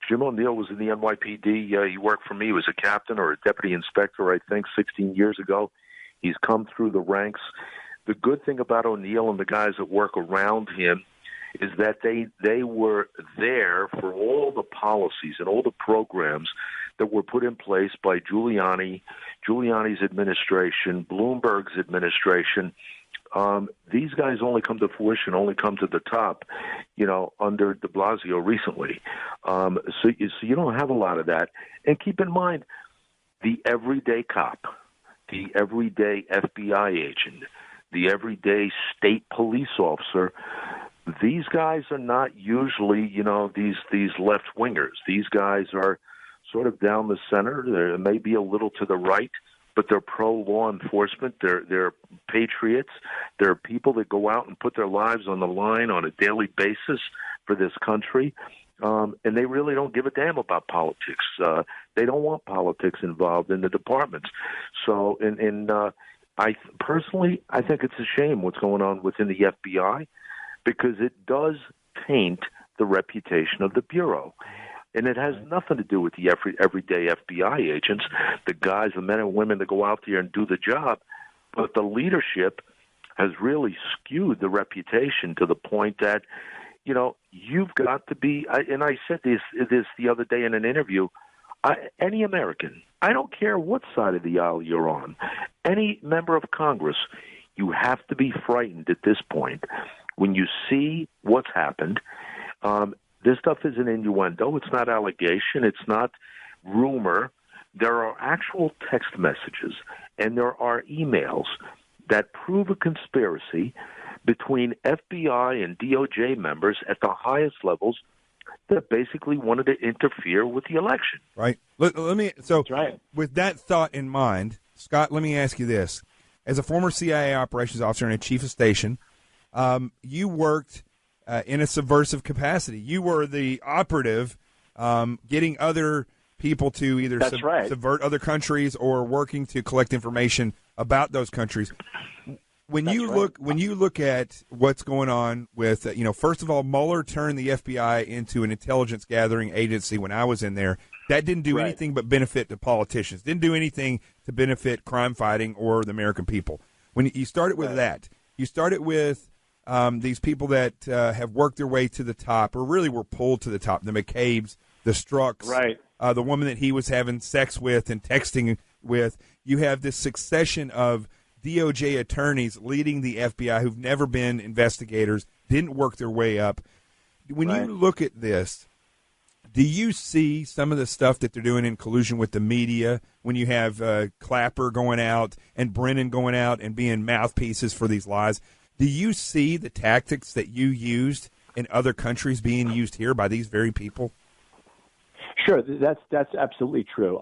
[SPEAKER 13] Jim O'Neill was in the NYPD. He worked for me. He was a captain or a deputy inspector, I think, 16 years ago. He's come through the ranks. The good thing about O'Neill and the guys that work around him is that they were there for all the policies and all the programs that were put in place by Giuliani's administration, Bloomberg's administration. These guys only come to fruition, only come to the top, under de Blasio recently. So you don't have a lot of that. And keep in mind, the everyday cop, the everyday FBI agent, the everyday state police officer, these guys are not usually, these left-wingers. These guys are sort of down the center. They may be a little to the right, but they're pro-law enforcement. They're patriots. They're people that go out and put their lives on the line on a daily basis for this country. And they really don't give a damn about politics. They don't want politics involved in the departments. So, I personally think it's a shame what's going on within the FBI, because it does taint the reputation of the Bureau. And it has nothing to do with the everyday FBI agents, the guys, the men and women that go out there and do the job. But the leadership has really skewed the reputation to the point that, you've got to be, and I said this the other day in an interview, any American, I don't care what side of the aisle you're on, any member of Congress, you have to be frightened at this point when you see what's happened. This stuff is an innuendo. It's not allegation. It's not rumor. There are actual text messages and there are emails that prove a conspiracy between FBI and DOJ members at the highest levels that basically wanted to interfere with the election.
[SPEAKER 2] Right. With that thought in mind, Scott, let me ask you this. As a former CIA operations officer and a chief of station, you worked in a subversive capacity. You were the operative getting other people to either subvert other countries or working to collect information about those countries. When you look at what's going on with, first of all, Mueller turned the FBI into an intelligence gathering agency when I was in there. That didn't do anything but benefit the politicians. Didn't do anything to benefit crime fighting or the American people. When you started with that, you started with these people that have worked their way to the top, or really were pulled to the top. The McCabe's, the Strzok's, the woman that he was having sex with and texting with. You have this succession of DOJ attorneys leading the FBI who've never been investigators, didn't work their way up. When you look at this, do you see some of the stuff that they're doing in collusion with the media when you have Clapper going out and Brennan going out and being mouthpieces for these lies? Do you see the tactics that you used in other countries being used here by these very people?
[SPEAKER 12] Sure, that's absolutely true.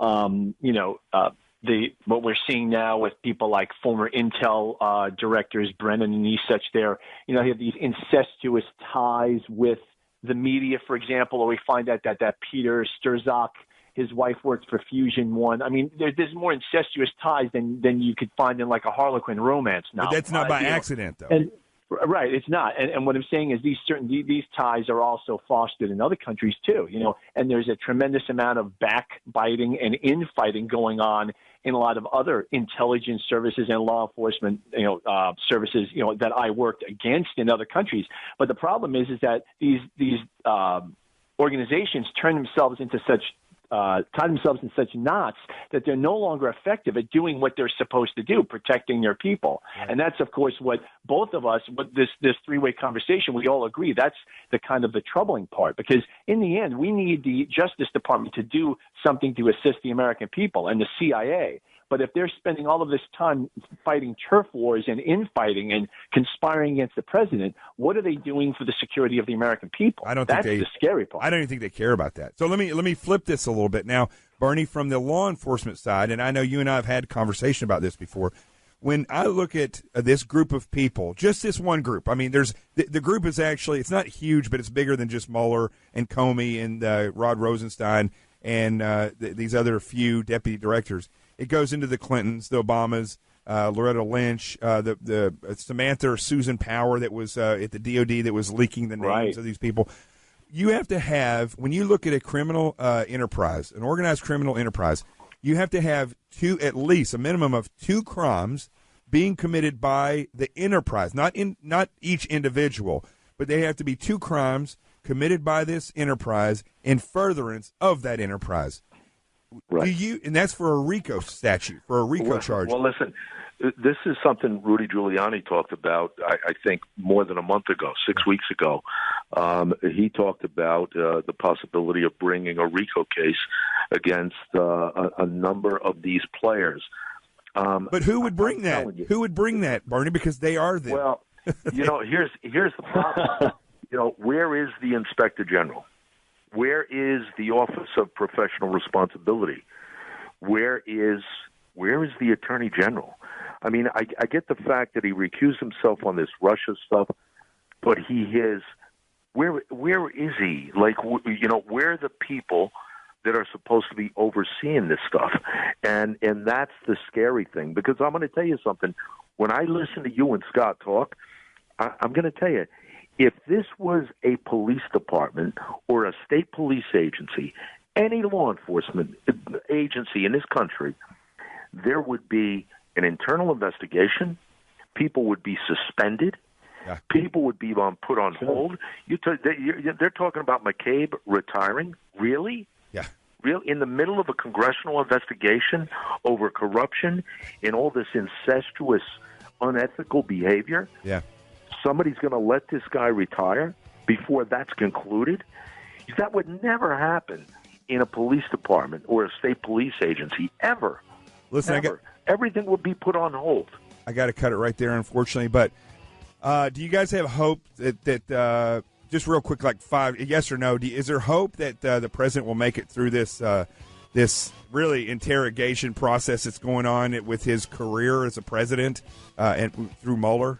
[SPEAKER 12] What we're seeing now with people like former Intel directors, Brennan and such, there, you have these incestuous ties with the media, for example, or we find out that Peter Strzok, his wife worked for Fusion One. I mean, there's more incestuous ties than you could find in like a Harlequin romance novel.
[SPEAKER 2] But that's not by accident, though.
[SPEAKER 12] And, right, it's not. And what I'm saying is these ties are also fostered in other countries too. And there's a tremendous amount of backbiting and infighting going on in a lot of other intelligence services and law enforcement, services, that I worked against in other countries. But the problem is that these organizations tie themselves in such knots that they're no longer effective at doing what they're supposed to do, protecting their people. Right. And that's, of course, what both of us, what this three-way conversation, we all agree that's the kind of the troubling part, because in the end, we need the Justice Department to do something to assist the American people and the CIA. But if they're spending all of this time fighting turf wars and infighting and conspiring against the president, what are they doing for the security of the American people? That's the scary part.
[SPEAKER 2] I don't even think they care about that. So let me flip this a little bit now, Bernie, from the law enforcement side, and I know you and I have had a conversation about this before. When I look at this group of people, just this one group, I mean, there's the group is actually, it's not huge, but it's bigger than just Mueller and Comey and Rod Rosenstein and these other few deputy directors. It goes into the Clintons, the Obamas, Loretta Lynch, the Samantha or Susan Power that was at the DOD that was leaking the names of these people. You have to have, when you look at a criminal enterprise, an organized criminal enterprise, you have to have at least a minimum of 2 crimes being committed by the enterprise, not each individual, but they have to be 2 crimes committed by this enterprise in furtherance of that enterprise. Do you? And that's for a RICO statute, for a RICO charge.
[SPEAKER 13] Well, listen, this is something Rudy Giuliani talked about, I think, more than a month ago, 6 weeks ago. He talked about the possibility of bringing a RICO case against a number of these players.
[SPEAKER 2] But who would bring that? Who would bring that, Barney? Because they are them.
[SPEAKER 13] Well, here's the problem. Where is the Inspector General? Where is the Office of Professional Responsibility? Where is the Attorney General? I mean, I get the fact that he recused himself on this Russia stuff, but he is. Where is he? Like, where are the people that are supposed to be overseeing this stuff? And that's the scary thing, because I'm going to tell you something. When I listen to you and Scott talk, I'm going to tell you, if this was a police department or a state police agency, any law enforcement agency in this country, there would be an internal investigation. People would be suspended. Yeah. People would be put on hold. They're talking about McCabe retiring. Really?
[SPEAKER 2] Yeah.
[SPEAKER 13] Really? In the middle of a congressional investigation over corruption and all this incestuous, unethical behavior?
[SPEAKER 2] Yeah.
[SPEAKER 13] Somebody's going to let this guy retire before that's concluded? That would never happen in a police department or a state police agency, ever.
[SPEAKER 2] Listen,
[SPEAKER 13] ever. Everything would be put on hold.
[SPEAKER 2] I got to cut it right there, unfortunately. But do you guys have hope that just real quick, like yes or no, is there hope that the president will make it through this this really interrogation process that's going on with his career as a president and through Mueller?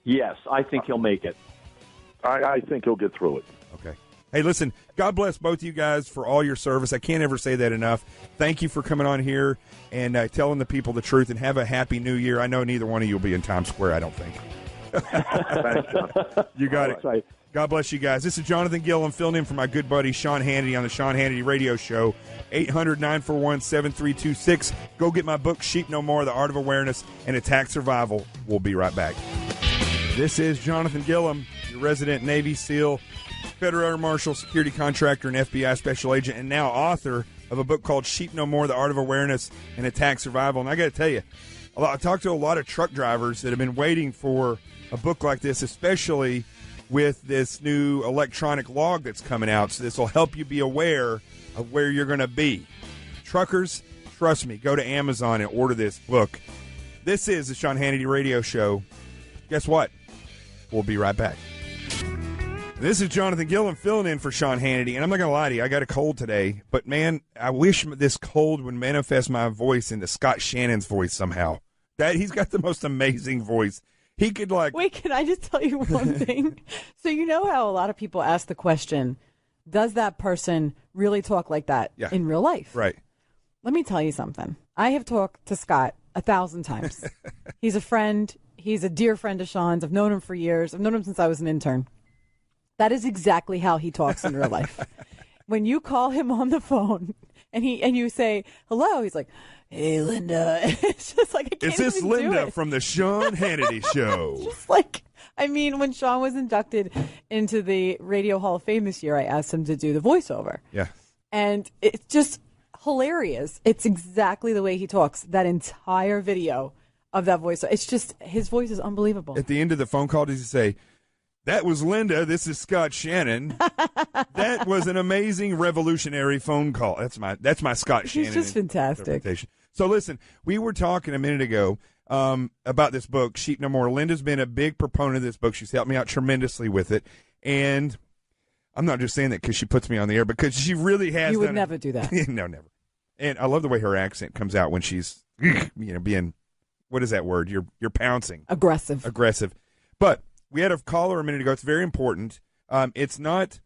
[SPEAKER 12] Yes, I think he'll make it.
[SPEAKER 13] I think he'll get through it.
[SPEAKER 2] Okay. Hey, listen, God bless both of you guys for all your service. I can't ever say that enough. Thank you for coming on here and telling the people the truth, and have a happy new year. I know neither one of you will be in Times Square, I don't think.
[SPEAKER 13] Thanks, John.
[SPEAKER 2] You got it.
[SPEAKER 13] Right.
[SPEAKER 2] God bless you guys. This is Jonathan Gillum filling in for my good buddy Sean Hannity on the Sean Hannity Radio Show. 800-941-7326. Go get my book, Sheep No More, The Art of Awareness and Attack Survival. We'll be right back. This is Jonathan Gillum, your resident Navy SEAL, Federal Air Marshal, security contractor, and FBI special agent, and now author of a book called Sheep No More, The Art of Awareness and Attack Survival. And I got to tell you, I talked to a lot of truck drivers that have been waiting for a book like this, especially with this new electronic log that's coming out. So this will help you be aware of where you're going to be. Truckers, trust me, go to Amazon and order this book. This is the Sean Hannity Radio Show. Guess what? We'll be right back. This is Jonathan Gillum filling in for Sean Hannity, and I'm not going to lie to you, I got a cold today, but man, I wish this cold would manifest my voice into Scott Shannon's voice somehow. He's got the most amazing voice. He could
[SPEAKER 3] Wait, can I just tell you one thing? So you know how a lot of people ask the question, does that person really talk like that in real life?
[SPEAKER 2] Right.
[SPEAKER 3] Let me tell you something. I have talked to Scott 1,000 times. He's a friend. He's a dear friend of Sean's. I've known him for years. I've known him since I was an intern. That is exactly how he talks in real life. When you call him on the phone and you say, hello, he's like, hey, Linda. It's just like, I can't
[SPEAKER 2] Is this
[SPEAKER 3] even
[SPEAKER 2] Linda
[SPEAKER 3] do it.
[SPEAKER 2] from the Sean Hannity Show?
[SPEAKER 3] Just like, I mean, when Sean was inducted into the Radio Hall of Fame this year, I asked him to do the voiceover.
[SPEAKER 2] Yeah.
[SPEAKER 3] And it's just hilarious. It's exactly the way he talks. That entire video of that voice. It's just, his voice is unbelievable.
[SPEAKER 2] At the end of the phone call, does he say, that was Linda, this is Scott Shannon. That was an amazing revolutionary phone call. That's my Scott Shannon.
[SPEAKER 3] He's just fantastic.
[SPEAKER 2] So listen, we were talking a minute ago about this book, Sheep No More. Linda's been a big proponent of this book. She's helped me out tremendously with it. And I'm not just saying that because she puts me on the air, because she really has.
[SPEAKER 3] You would never do that.
[SPEAKER 2] No, never. And I love the way her accent comes out when she's, being, what is that word? You're pouncing.
[SPEAKER 3] Aggressive.
[SPEAKER 2] But we had a caller a minute ago. It's very important. It's not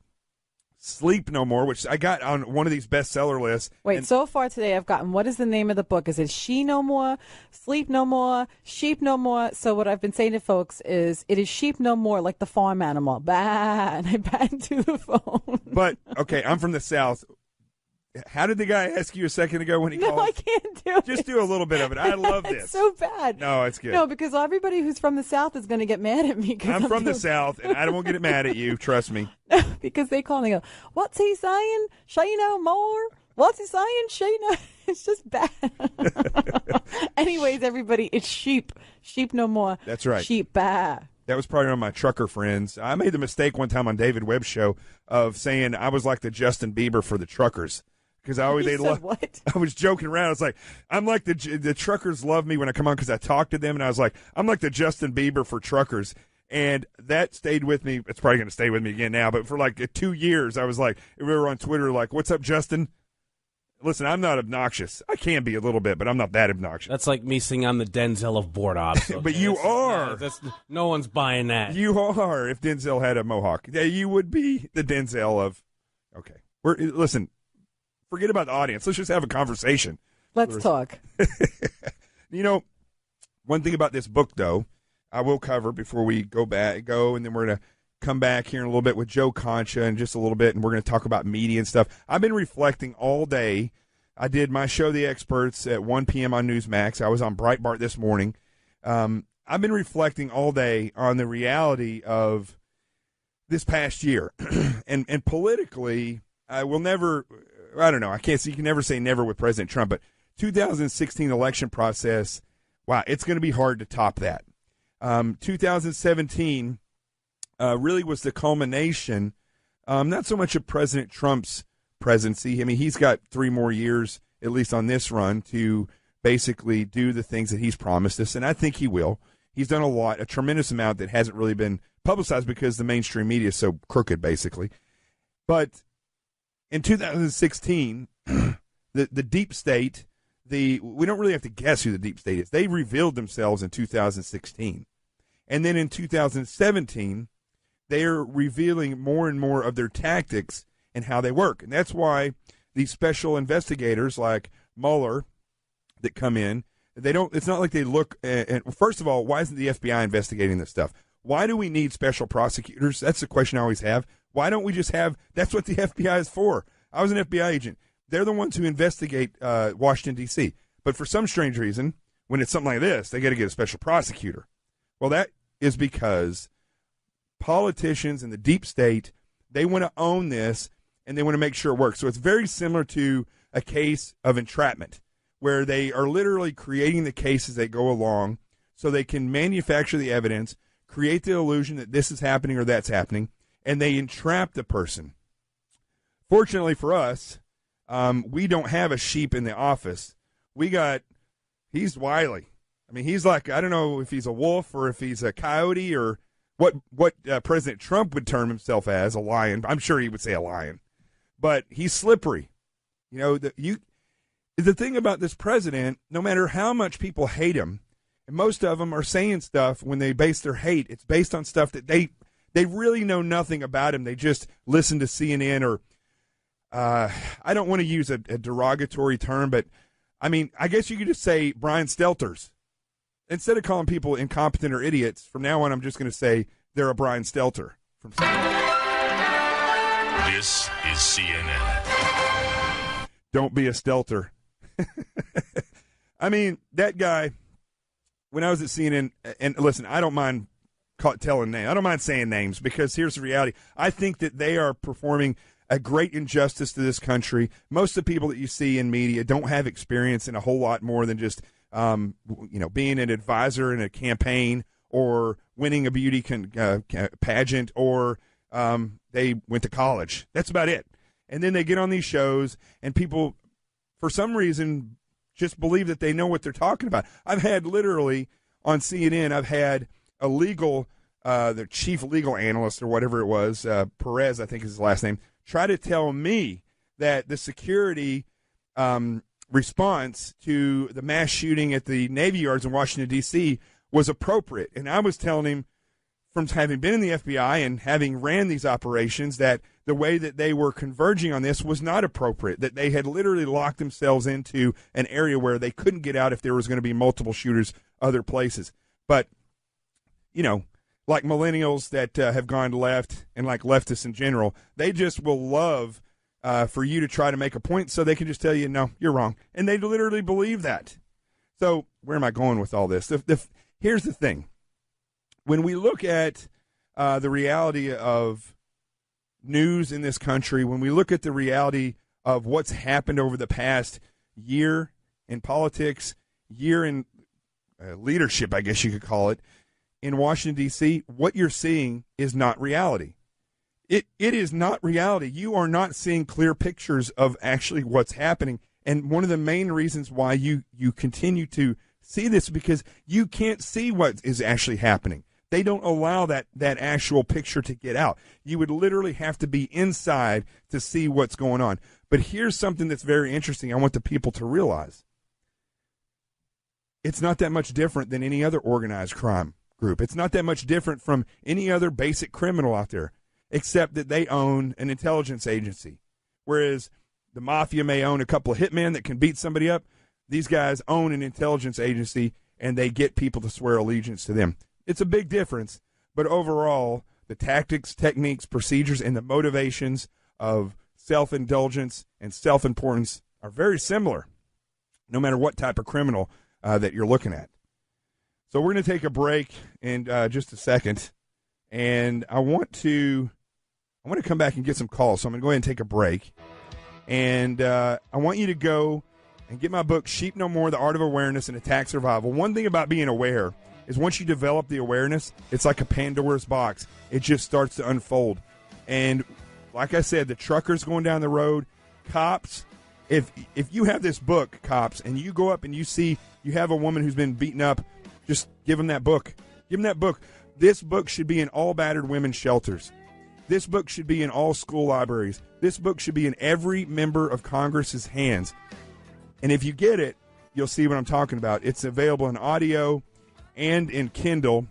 [SPEAKER 2] Sleep No More, which I got on one of these bestseller lists.
[SPEAKER 3] Wait, so far today I've gotten, what is the name of the book? Is it She No More, Sleep No More, Sheep No More? So what I've been saying to folks is, it is Sheep No More, like the farm animal. Bah, and I bat into the phone.
[SPEAKER 2] But, okay, I'm from the South. How did the guy ask you a second ago when he called?
[SPEAKER 3] No, I can't do it.
[SPEAKER 2] Just do a little bit of it. I love this.
[SPEAKER 3] It's so bad.
[SPEAKER 2] No, it's good.
[SPEAKER 3] No, because everybody who's from the South is going to get mad at me.
[SPEAKER 2] I'm from the South, and I won't get mad at you. Trust me.
[SPEAKER 3] Because they call and they go, what's he saying? She no more? What's he saying, Sheena? It's just bad. Anyways, everybody, it's sheep. Sheep no more.
[SPEAKER 2] That's right.
[SPEAKER 3] Sheep bad.
[SPEAKER 2] That was probably one of my trucker friends. I made the mistake one time on David Webb's show of saying I was like the Justin Bieber for the truckers. Because I always
[SPEAKER 3] what?
[SPEAKER 2] I was joking around. I was like, I'm like the truckers love me when I come on because I talk to them, and I was like, I'm like the Justin Bieber for truckers, and that stayed with me. It's probably going to stay with me again now, but for like 2 years, I was like, we were on Twitter, like, what's up, Justin? Listen, I'm not obnoxious. I can be a little bit, but I'm not that obnoxious.
[SPEAKER 14] That's like me saying I'm the Denzel of board ops. Okay?
[SPEAKER 2] But you are.
[SPEAKER 14] No one's buying that.
[SPEAKER 2] You are. If Denzel had a mohawk, yeah, you would be the Denzel of. Okay, listen. Forget about the audience. Let's just have a conversation.
[SPEAKER 3] Let's talk.
[SPEAKER 2] You know, one thing about this book, though, I will cover before we go, and then we're going to come back here in a little bit with Joe Concha in just a little bit, and we're going to talk about media and stuff. I've been reflecting all day. I did my show, The Experts, at 1 p.m. on Newsmax. I was on Breitbart this morning. I've been reflecting all day on the reality of this past year. and politically, I will never – I don't know. I can't say you can never say never with President Trump, but 2016 election process, wow, it's going to be hard to top that. 2017 really was the culmination, not so much of President Trump's presidency. I mean, he's got 3 more years, at least on this run, to basically do the things that he's promised us, and I think he will. He's done a tremendous amount that hasn't really been publicized because the mainstream media is so crooked, basically. But in 2016, the deep state, we don't really have to guess who the deep state is. They revealed themselves in 2016. And then in 2017, they are revealing more and more of their tactics and how they work. And that's why these special investigators like Mueller that come in, it's not like they look and first of all, why isn't the FBI investigating this stuff? Why do we need special prosecutors? That's the question I always have. Why don't we just have – that's what the FBI is for. I was an FBI agent. They're the ones who investigate Washington, D.C. But for some strange reason, when it's something like this, they got to get a special prosecutor. Well, that is because politicians in the deep state, they want to own this, and they want to make sure it works. So it's very similar to a case of entrapment, where they are literally creating the case as they go along so they can manufacture the evidence, create the illusion that this is happening or that's happening, and they entrap the person. Fortunately for us, we don't have a sheep in the office. He's wily. I mean, he's like, I don't know if he's a wolf or if he's a coyote or what President Trump would term himself as, a lion. I'm sure he would say a lion. But he's slippery. You know, the thing about this president, no matter how much people hate him, and most of them are saying stuff when they base their hate, it's based on stuff that they really know nothing about him. They just listen to CNN or I don't want to use a derogatory term, but I mean, I guess you could just say Brian Stelters. Instead of calling people incompetent or idiots, from now on I'm just going to say they're a Brian Stelter.
[SPEAKER 15] This is CNN.
[SPEAKER 2] Don't be a Stelter. I mean, that guy, when I was at CNN, and listen, I don't mind telling names. I don't mind saying names because here's the reality. I think that they are performing a great injustice to this country. Most of the people that you see in media don't have experience in a whole lot more than just, being an advisor in a campaign or winning a beauty pageant or they went to college. That's about it. And then they get on these shows and people, for some reason, just believe that they know what they're talking about. I've had literally on CNN, I've had a the chief legal analyst or whatever it was, Perez, I think is his last name, try to tell me that the security response to the mass shooting at the Navy Yards in Washington, D.C. was appropriate. And I was telling him, from having been in the FBI and having ran these operations, that the way that they were converging on this was not appropriate, that they had literally locked themselves into an area where they couldn't get out if there was going to be multiple shooters other places. But, you know, like millennials that have gone left and like leftists in general, they just will love for you to try to make a point so they can just tell you, no, you're wrong. And they literally believe that. So where am I going with all this? Here's the thing. When we look at the reality of news in this country, when we look at the reality of what's happened over the past year in politics, year in leadership, I guess you could call it, in Washington, D.C., what you're seeing is not reality. It is not reality. You are not seeing clear pictures of actually what's happening. And one of the main reasons why you continue to see this is because you can't see what is actually happening. They don't allow that actual picture to get out. You would literally have to be inside to see what's going on. But here's something that's very interesting I want the people to realize. It's not that much different than any other organized crime group. It's not that much different from any other basic criminal out there, except that they own an intelligence agency. Whereas the mafia may own a couple of hitmen that can beat somebody up, these guys own an intelligence agency, and they get people to swear allegiance to them. It's a big difference, but overall, the tactics, techniques, procedures, and the motivations of self-indulgence and self-importance are very similar, no matter what type of criminal that you're looking at. So we're going to take a break in just a second, and I want to come back and get some calls. So I'm going to go ahead and take a break, and I want you to go and get my book, Sheep No More, The Art of Awareness and Attack Survival. One thing about being aware is once you develop the awareness, it's like a Pandora's box. It just starts to unfold. And like I said, the truckers going down the road, cops, if you have this book, cops, and you go up and you see you have a woman who's been beaten up, just give them that book. Give them that book. This book should be in all battered women's shelters. This book should be in all school libraries. This book should be in every member of Congress's hands. And if you get it, you'll see what I'm talking about. It's available in audio and in Kindle,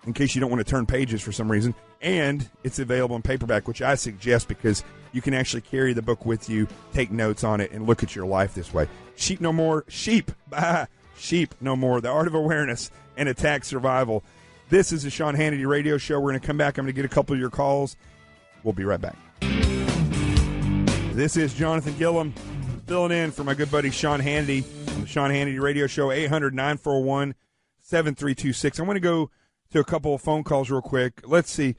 [SPEAKER 2] in case you don't want to turn pages for some reason. And it's available in paperback, which I suggest because you can actually carry the book with you, take notes on it, and look at your life this way. Sheep No More. Sheep. Sheep No More. The Art of Awareness and Attack Survival. This is the Sean Hannity Radio Show. We're going to come back. I'm going to get a couple of your calls. We'll be right back. This is Jonathan Gillum filling in for my good buddy Sean Hannity on the Sean Hannity Radio Show, 800-941-7326. I want to go to a couple of phone calls real quick. Let's see.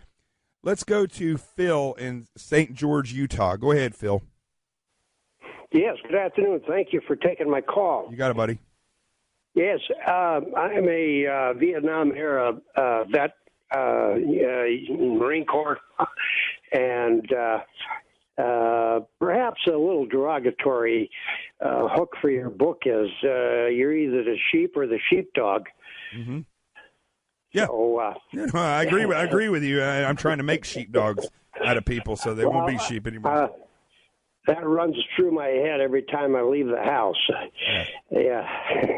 [SPEAKER 2] Let's go to Phil in St. George, Utah. Go ahead, Phil.
[SPEAKER 15] Yes, good afternoon. Thank you for taking my call.
[SPEAKER 2] You got it, buddy.
[SPEAKER 15] Yes, I'm a Vietnam-era vet, Marine Corps, and perhaps a little derogatory hook for your book is you're either the sheep or the sheepdog.
[SPEAKER 2] Mm-hmm. Yeah,
[SPEAKER 15] so,
[SPEAKER 2] I agree with you. I'm trying to make sheepdogs out of people, so they won't be sheep anymore.
[SPEAKER 15] That runs through my head every time I leave the house. Yeah.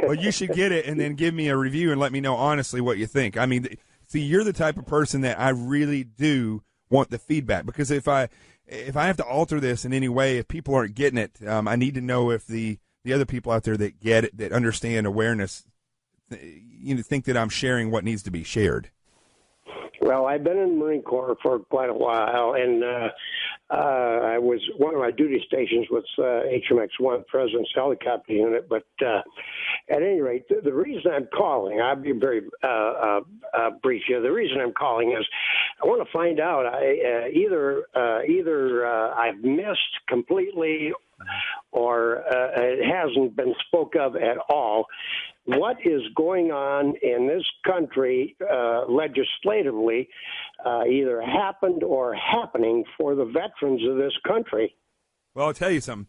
[SPEAKER 2] Well, you should get it and then give me a review and let me know honestly what you think. I mean, see, you're the type of person that I really do want the feedback, because if I have to alter this in any way, if people aren't getting it, I need to know if the other people out there that get it, that understand awareness, think that I'm sharing what needs to be shared.
[SPEAKER 15] Well, I've been in the Marine Corps for quite a while, and I was one of my duty stations was HMX-1, President's Helicopter Unit. But at any rate, the reason I'm calling, I'll be very brief here. The reason I'm calling is I want to find out either I've missed completely or it hasn't been spoke of at all. What is going on in this country legislatively either happened or happening for the veterans of this country?
[SPEAKER 2] Well, I'll tell you something.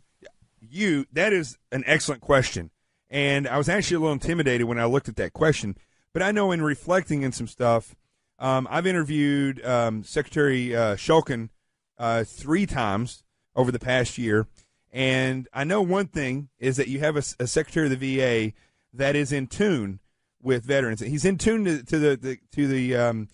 [SPEAKER 2] That is an excellent question. And I was actually a little intimidated when I looked at that question. But I know in reflecting in some stuff, I've interviewed Secretary Shulkin 3 times over the past year. And I know one thing is that you have a Secretary of the VA that is in tune with veterans. He's in tune to the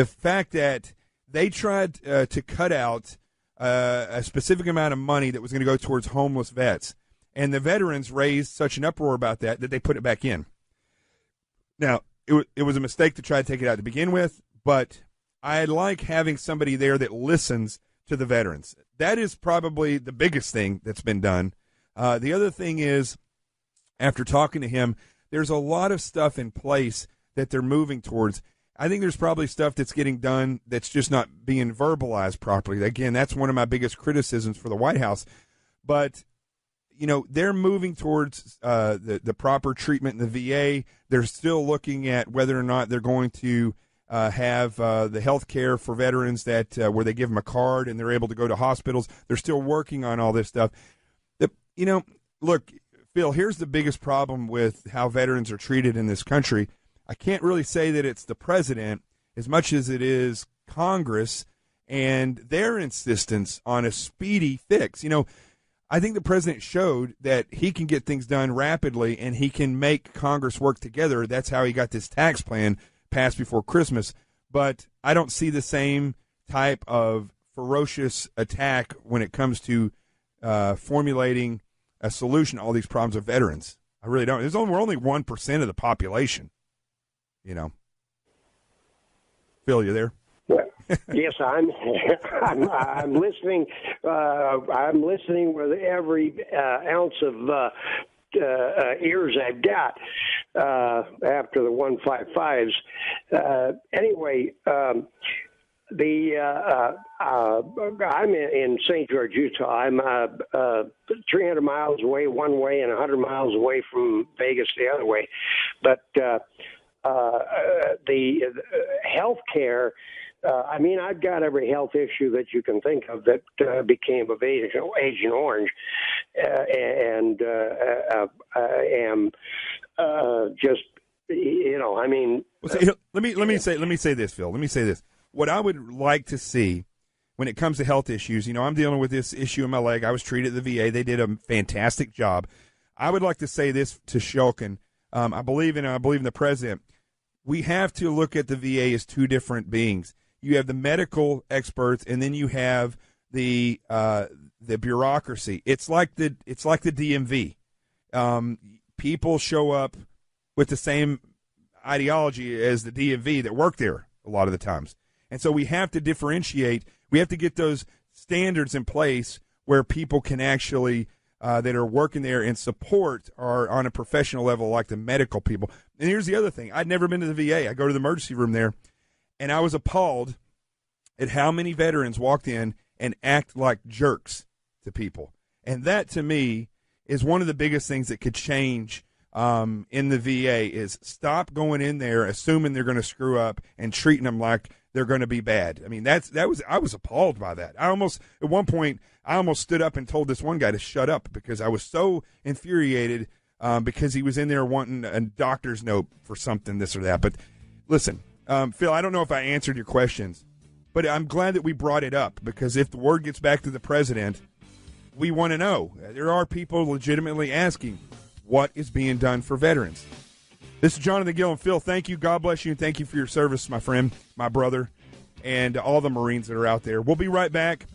[SPEAKER 2] fact that they tried to cut out a specific amount of money that was going to go towards homeless vets, and the veterans raised such an uproar about that they put it back in. Now, it was a mistake to try to take it out to begin with, but I like having somebody there that listens to the veterans. That is probably the biggest thing that's been done. The other thing is, after talking to him, there's a lot of stuff in place that they're moving towards. I think there's probably stuff that's getting done that's just not being verbalized properly. Again, that's one of my biggest criticisms for the White House. But, they're moving towards the proper treatment in the VA. They're still looking at whether or not they're going to have the health care for veterans that where they give them a card and they're able to go to hospitals. They're still working on all this stuff. Look, Phil, here's the biggest problem with how veterans are treated in this country. I can't really say that it's the president as much as it is Congress and their insistence on a speedy fix. I think the president showed that he can get things done rapidly and he can make Congress work together. That's how he got this tax plan passed before Christmas. But I don't see the same type of ferocious attack when it comes to formulating a solution to all these problems of veterans. I really don't. We're only 1% of the population. Phil, you there?
[SPEAKER 15] Yes, I'm listening. I'm listening with every ounce of ears I've got after the 155s. Anyway, I'm in St. George, Utah. I'm 300 miles away one way and 100 miles away from Vegas the other way. But the health care, I've got every health issue that you can think of that became of Agent Orange, and I am just,
[SPEAKER 2] Let me say this, Phil. Let me say this. What I would like to see when it comes to health issues, I'm dealing with this issue in my leg. I was treated at the VA. They did a fantastic job. I would like to say this to Shulkin. I believe in the president. We have to look at the VA as two different beings. You have the medical experts, and then you have the bureaucracy. It's like the DMV. People show up with the same ideology as the DMV that work there a lot of the times. And so we have to differentiate. We have to get those standards in place where people can actually that are working there and support are on a professional level like the medical people. And here's the other thing. I'd never been to the VA. I go to the emergency room there, and I was appalled at how many veterans walked in and act like jerks to people. And that, to me, is one of the biggest things that could change in the VA is stop going in there assuming they're going to screw up and treating them like they're going to be bad. I was appalled by that. At one point, I almost stood up and told this one guy to shut up because I was so infuriated because he was in there wanting a doctor's note for something, this or that. But listen, Phil, I don't know if I answered your questions, but I'm glad that we brought it up because if the word gets back to the president, we want to know. There are people legitimately asking what is being done for veterans. This is Jonathan Gill and Phil. Thank you. God bless you, and thank you for your service, my friend, my brother, and all the Marines that are out there. We'll be right back.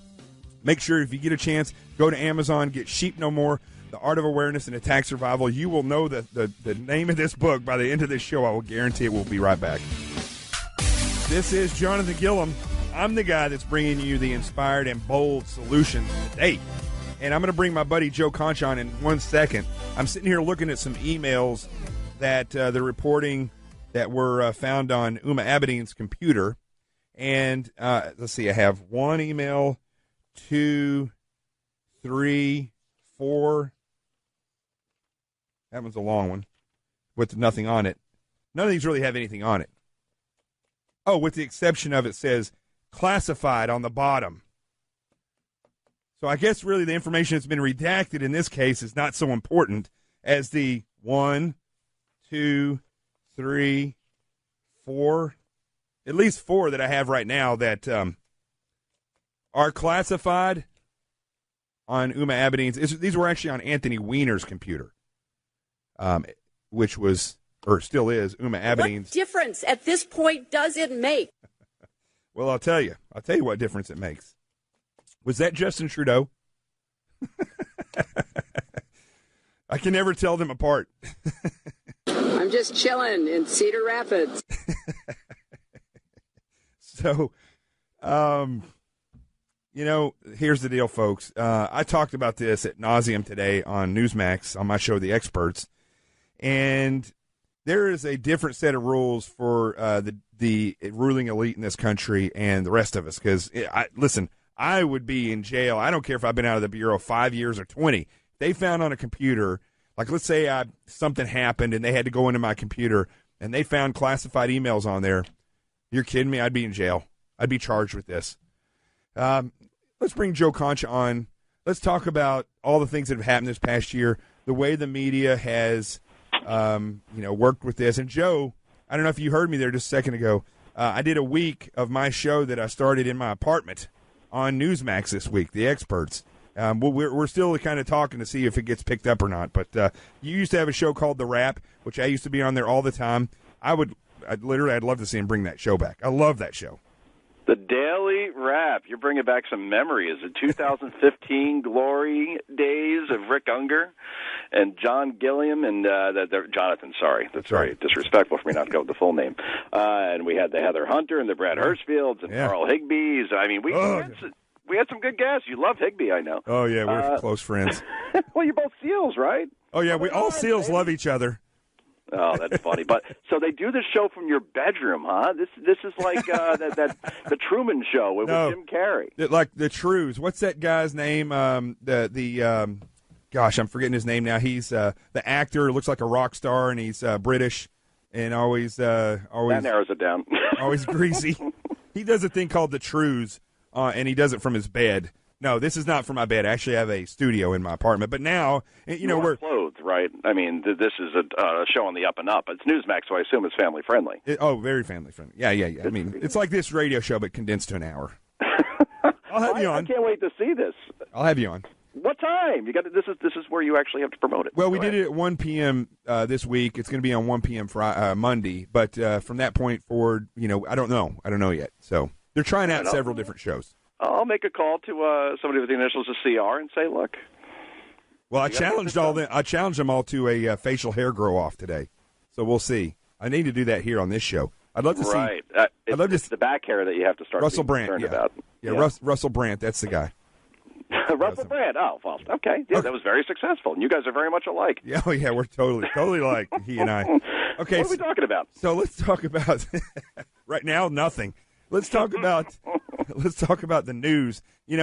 [SPEAKER 2] Make sure if you get a chance, go to Amazon, get Sheep No More, The Art of Awareness and Attack Survival. You will know the name of this book by the end of this show. I will guarantee it. We'll be right back. This is Jonathan Gillum. I'm the guy that's bringing you the inspired and bold solutions today. And I'm going to bring my buddy Joe Conch on in 1 second. I'm sitting here looking at some emails that they're reporting that were found on Uma Abedin's computer. And let's see, I have one email, 2, 3, 4. That one's a long one with nothing on it. None of these really have anything on it. Oh, with the exception of it says classified on the bottom. So I guess really the information that's been redacted in this case is not so important as the 1, 2, 3, 4, at least 4 that I have right now that are classified on Uma Abedin's. These were actually on Anthony Weiner's computer, which was, or still is, Uma Abedin's.
[SPEAKER 16] What difference at this point does it make?
[SPEAKER 2] Well, I'll tell you what difference it makes. Was that Justin Trudeau? I can never tell them apart.
[SPEAKER 16] I'm just chilling in Cedar Rapids.
[SPEAKER 2] So, here's the deal, folks. I talked about this at nauseum today on Newsmax on my show, The Experts, and there is a different set of rules for the ruling elite in this country and the rest of us. Because, listen, I would be in jail. I don't care if I've been out of the Bureau 5 years or 20. They found on a computer, like let's say something happened and they had to go into my computer and they found classified emails on there. You're kidding me? I'd be in jail. I'd be charged with this. Let's bring Joe Concha on. Let's talk about all the things that have happened this past year, the way the media has, worked with this. And Joe, I don't know if you heard me there just a second ago. I did a week of my show that I started in my apartment on Newsmax this week, The Experts. We're still kind of talking to see if it gets picked up or not. But you used to have a show called The Wrap, which I used to be on there all the time. I'd love to see him bring that show back. I love that show.
[SPEAKER 17] The Daily Wrap. You're bringing back some memories. The 2015 glory days of Rick Unger and John Gilliam and Jonathan. Sorry, that's very disrespectful for me not to go with the full name. And we had the Heather Hunter and the Brad Hirschfields and Carl Higbees. I mean, we had some good guests. You love Higbee, I know.
[SPEAKER 2] Oh yeah, we're close friends.
[SPEAKER 17] Well, you're both SEALs, right?
[SPEAKER 2] Oh yeah, all SEALs love each other.
[SPEAKER 17] Oh, that's funny. But so they do this show from your bedroom, huh? This is like the Truman Show with Jim Carrey.
[SPEAKER 2] Like the Trues. What's that guy's name? Gosh, I'm forgetting his name now. He's the actor. Looks like a rock star, and he's British, and always
[SPEAKER 17] that narrows it down.
[SPEAKER 2] Always greasy. He does a thing called the Trues, and he does it from his bed. No, this is not from my bed. I actually have a studio in my apartment. But now, we're
[SPEAKER 17] clothed, right? I mean, this is a show on the up and up. It's Newsmax, so I assume it's family friendly.
[SPEAKER 2] Very family friendly. Yeah. I mean, it's like this radio show, but condensed to an hour. I'll have you on.
[SPEAKER 17] I can't wait to see this.
[SPEAKER 2] I'll have you on.
[SPEAKER 17] What time? You got to, this is where you actually have to promote it.
[SPEAKER 2] Well, we did it at 1 p.m. This week. It's going to be on 1 p.m. Monday. But from that point forward, I don't know. I don't know yet. So they're trying out several different shows.
[SPEAKER 17] I'll make a call to somebody with the initials of CR and say, look.
[SPEAKER 2] Well, I challenged them all to a facial hair grow off today. So we'll see. I need to do that here on this show. I'd love to see.
[SPEAKER 17] Right. It's the back hair that you have to start
[SPEAKER 2] Russell
[SPEAKER 17] being
[SPEAKER 2] Brand,
[SPEAKER 17] concerned about.
[SPEAKER 2] Yeah. Russell Brand, that's the guy.
[SPEAKER 17] Russell Brand. Oh, well, okay. Yeah, that was very successful. And you guys are very much alike.
[SPEAKER 2] Yeah, we're totally alike, he and I. Okay.
[SPEAKER 17] What are we talking about?
[SPEAKER 2] So let's talk about right now nothing. Let's talk about the news. We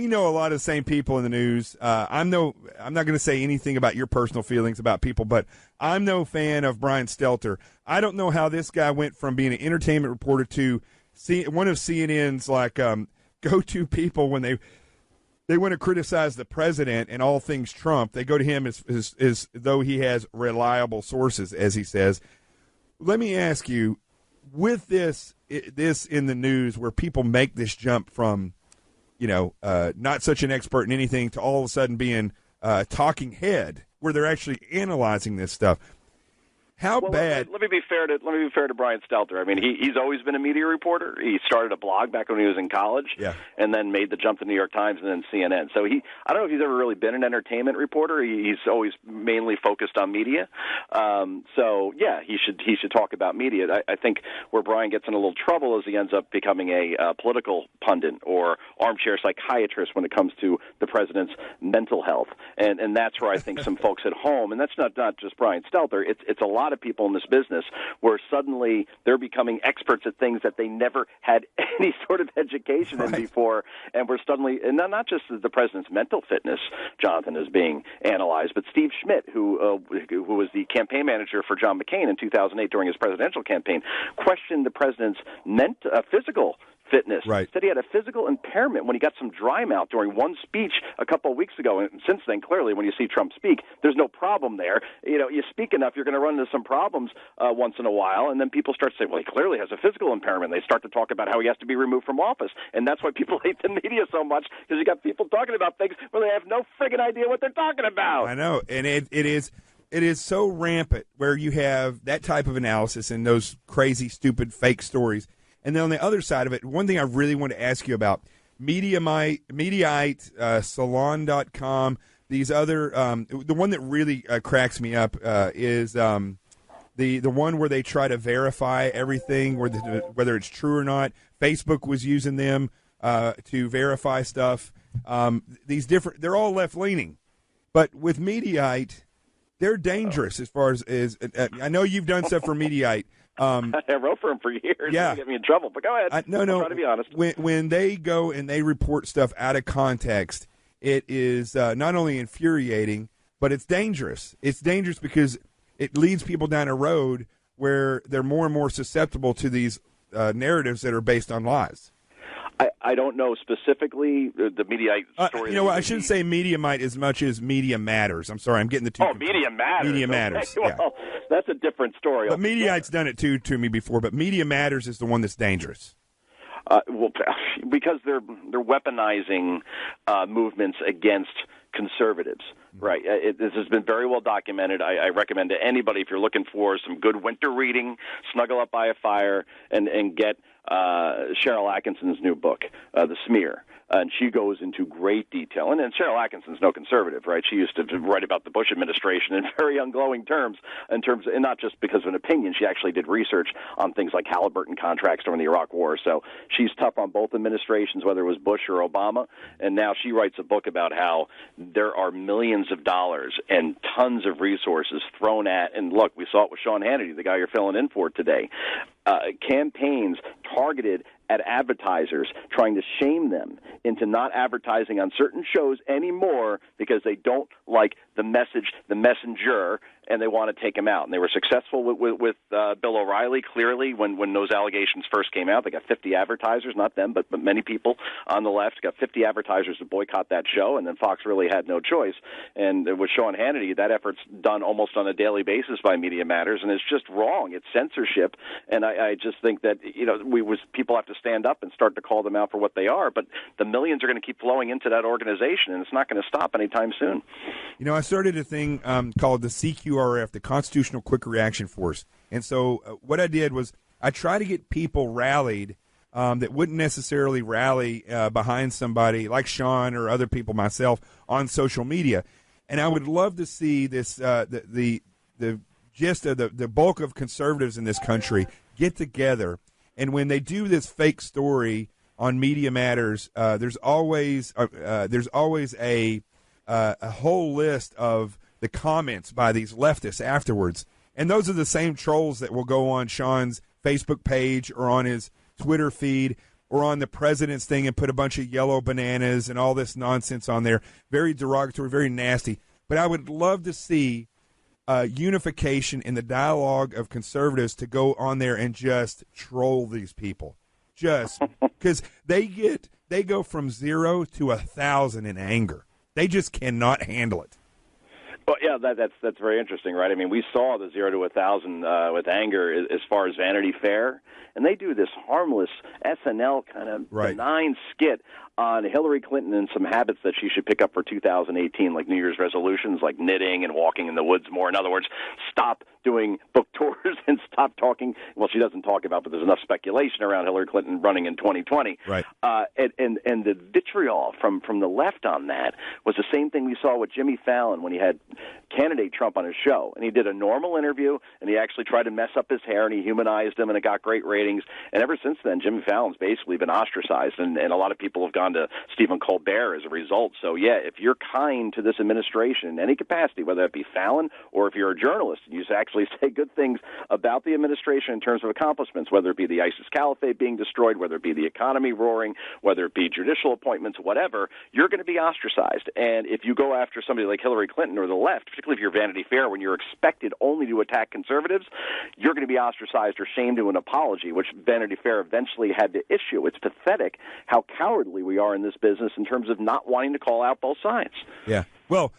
[SPEAKER 2] know a lot of the same people in the news. I'm not going to say anything about your personal feelings about people, but I'm no fan of Brian Stelter. I don't know how this guy went from being an entertainment reporter to one of CNN's go-to people when they want to criticize the president and all things Trump. They go to him as though he has reliable sources, as he says. Let me ask you, with this in the news where people make this jump from, not such an expert in anything to all of a sudden being a talking head where they're actually analyzing this stuff. How bad?
[SPEAKER 17] Let me be fair to Brian Stelter. I mean, he's always been a media reporter. He started a blog back when he was in college, and then made the jump to New York Times and then CNN. So I don't know if he's ever really been an entertainment reporter. He's always mainly focused on media. He should talk about media. I think where Brian gets in a little trouble is he ends up becoming a political pundit or armchair psychiatrist when it comes to the president's mental health, and that's where I think some folks at home, and that's not just Brian Stelter. It's a lot of people in this business where suddenly they're becoming experts at things that they never had any sort of education in before, and we're suddenly, and not just the president's mental fitness, Jonathan, is being analyzed, but Steve Schmidt, who was the campaign manager for John McCain in 2008 during his presidential campaign, questioned the president's physical fitness.
[SPEAKER 2] Right.
[SPEAKER 17] Said he had a physical impairment when he got some dry mouth during one speech a couple of weeks ago. And since then, clearly, when you see Trump speak, there's no problem there. You speak enough, you're going to run into some problems once in a while, and then people start to say, well, he clearly has a physical impairment. They start to talk about how he has to be removed from office. And that's why people hate the media so much, because you got people talking about things where they have no friggin' idea what they're talking about.
[SPEAKER 2] I know, and it is so rampant where you have that type of analysis and those crazy, stupid, fake stories. And then on the other side of it, one thing I really want to ask you about, Mediaite, Salon.com, these other, the one that really cracks me up is the one where they try to verify everything, whether it's true or not. Facebook was using them to verify stuff. They're all left-leaning. But with Mediaite, they're dangerous as far as I know you've done stuff for Mediaite.
[SPEAKER 17] I wrote for him for years.
[SPEAKER 2] Yeah.
[SPEAKER 17] To get me in trouble. But go ahead.
[SPEAKER 2] No.
[SPEAKER 17] I'm trying to be honest.
[SPEAKER 2] When they go and they report stuff out of context, it is not only infuriating, but it's dangerous. It's dangerous because it leads people down a road where they're more and more susceptible to these narratives that are based on lies.
[SPEAKER 17] I don't know specifically the Mediaite story.
[SPEAKER 2] You know what? I shouldn't say Mediamite as much as Media Matters. I'm sorry. I'm getting the two.
[SPEAKER 17] Media Matters.
[SPEAKER 2] Media
[SPEAKER 17] Okay.
[SPEAKER 2] Matters.
[SPEAKER 17] Well,
[SPEAKER 2] yeah.
[SPEAKER 17] That's a different story.
[SPEAKER 2] But Mediaite's done it to me before. But Media Matters is the one that's dangerous.
[SPEAKER 17] Well, because they're weaponizing movements against conservatives, right? This has been very well documented. I recommend to anybody, if you're looking for some good winter reading, snuggle up by a fire and get Cheryl Atkinson's new book, The Smear. And she goes into great detail. And Cheryl Atkinson's no conservative, right? She used to write about the Bush administration in very unglowing terms, and not just because of an opinion. She actually did research on things like Halliburton contracts during the Iraq War. So she's tough on both administrations, whether it was Bush or Obama. And now she writes a book about how there are millions of dollars and tons of resources thrown at, and look, we saw it with Sean Hannity, the guy you're filling in for today, campaigns targeted at advertisers, trying to shame them into not advertising on certain shows anymore because they don't like the message, the messenger, and they want to take him out. And they were successful with Bill O'Reilly, clearly, when those allegations first came out. They got 50 advertisers, not them, but many people on the left got 50 advertisers to boycott that show, and then Fox really had no choice. And with Sean Hannity, that effort's done almost on a daily basis by Media Matters, and it's just wrong. It's censorship, and I just think that people have to stand up and start to call them out for what they are, but the millions are going to keep flowing into that organization, and it's not going to stop anytime soon.
[SPEAKER 2] You know, I started a thing called the CQRF, the Constitutional Quick Reaction Force. And so what I did was I try to get people rallied that wouldn't necessarily rally behind somebody like Sean or other people, myself, on social media. And I would love to see this the gist of the bulk of conservatives in this country get together. And when they do this fake story on Media Matters, there's always a whole list of the comments by these leftists afterwards. And those are the same trolls that will go on Sean's Facebook page or on his Twitter feed or on the president's thing and put a bunch of yellow bananas and all this nonsense on there. Very derogatory, very nasty. But I would love to see unification in the dialogue of conservatives to go on there and just troll these people. Just because they go from 0 to 1,000 in anger. They just cannot handle it.
[SPEAKER 17] Well, yeah, that's very interesting, right? I mean, we saw the 0 to 1,000 with anger as far as Vanity Fair, and they do this harmless SNL kind of benign skit on Hillary Clinton and some habits that she should pick up for 2018, like New Year's resolutions, like knitting and walking in the woods more. In other words, stop doing book tours and stop talking. Well, she doesn't talk about, but there's enough speculation around Hillary Clinton running in 2020.
[SPEAKER 2] Right.
[SPEAKER 17] And the vitriol from the left on that was the same thing we saw with Jimmy Fallon when he had candidate Trump on his show. And he did a normal interview, and he actually tried to mess up his hair, and he humanized him, and it got great ratings. And ever since then, Jimmy Fallon's basically been ostracized, and a lot of people have gone to Stephen Colbert as a result. So, yeah, if you're kind to this administration in any capacity, whether it be Fallon or if you're a journalist, and you actually say good things about the administration in terms of accomplishments, whether it be the ISIS caliphate being destroyed, whether it be the economy roaring, whether it be judicial appointments, whatever, you're going to be ostracized. And if you go after somebody like Hillary Clinton or the left, particularly if you're Vanity Fair, when you're expected only to attack conservatives, you're going to be ostracized or shamed into an apology, which Vanity Fair eventually had to issue. It's pathetic how cowardly we are in this business in terms of not wanting to call out both sides.
[SPEAKER 2] Yeah. Well,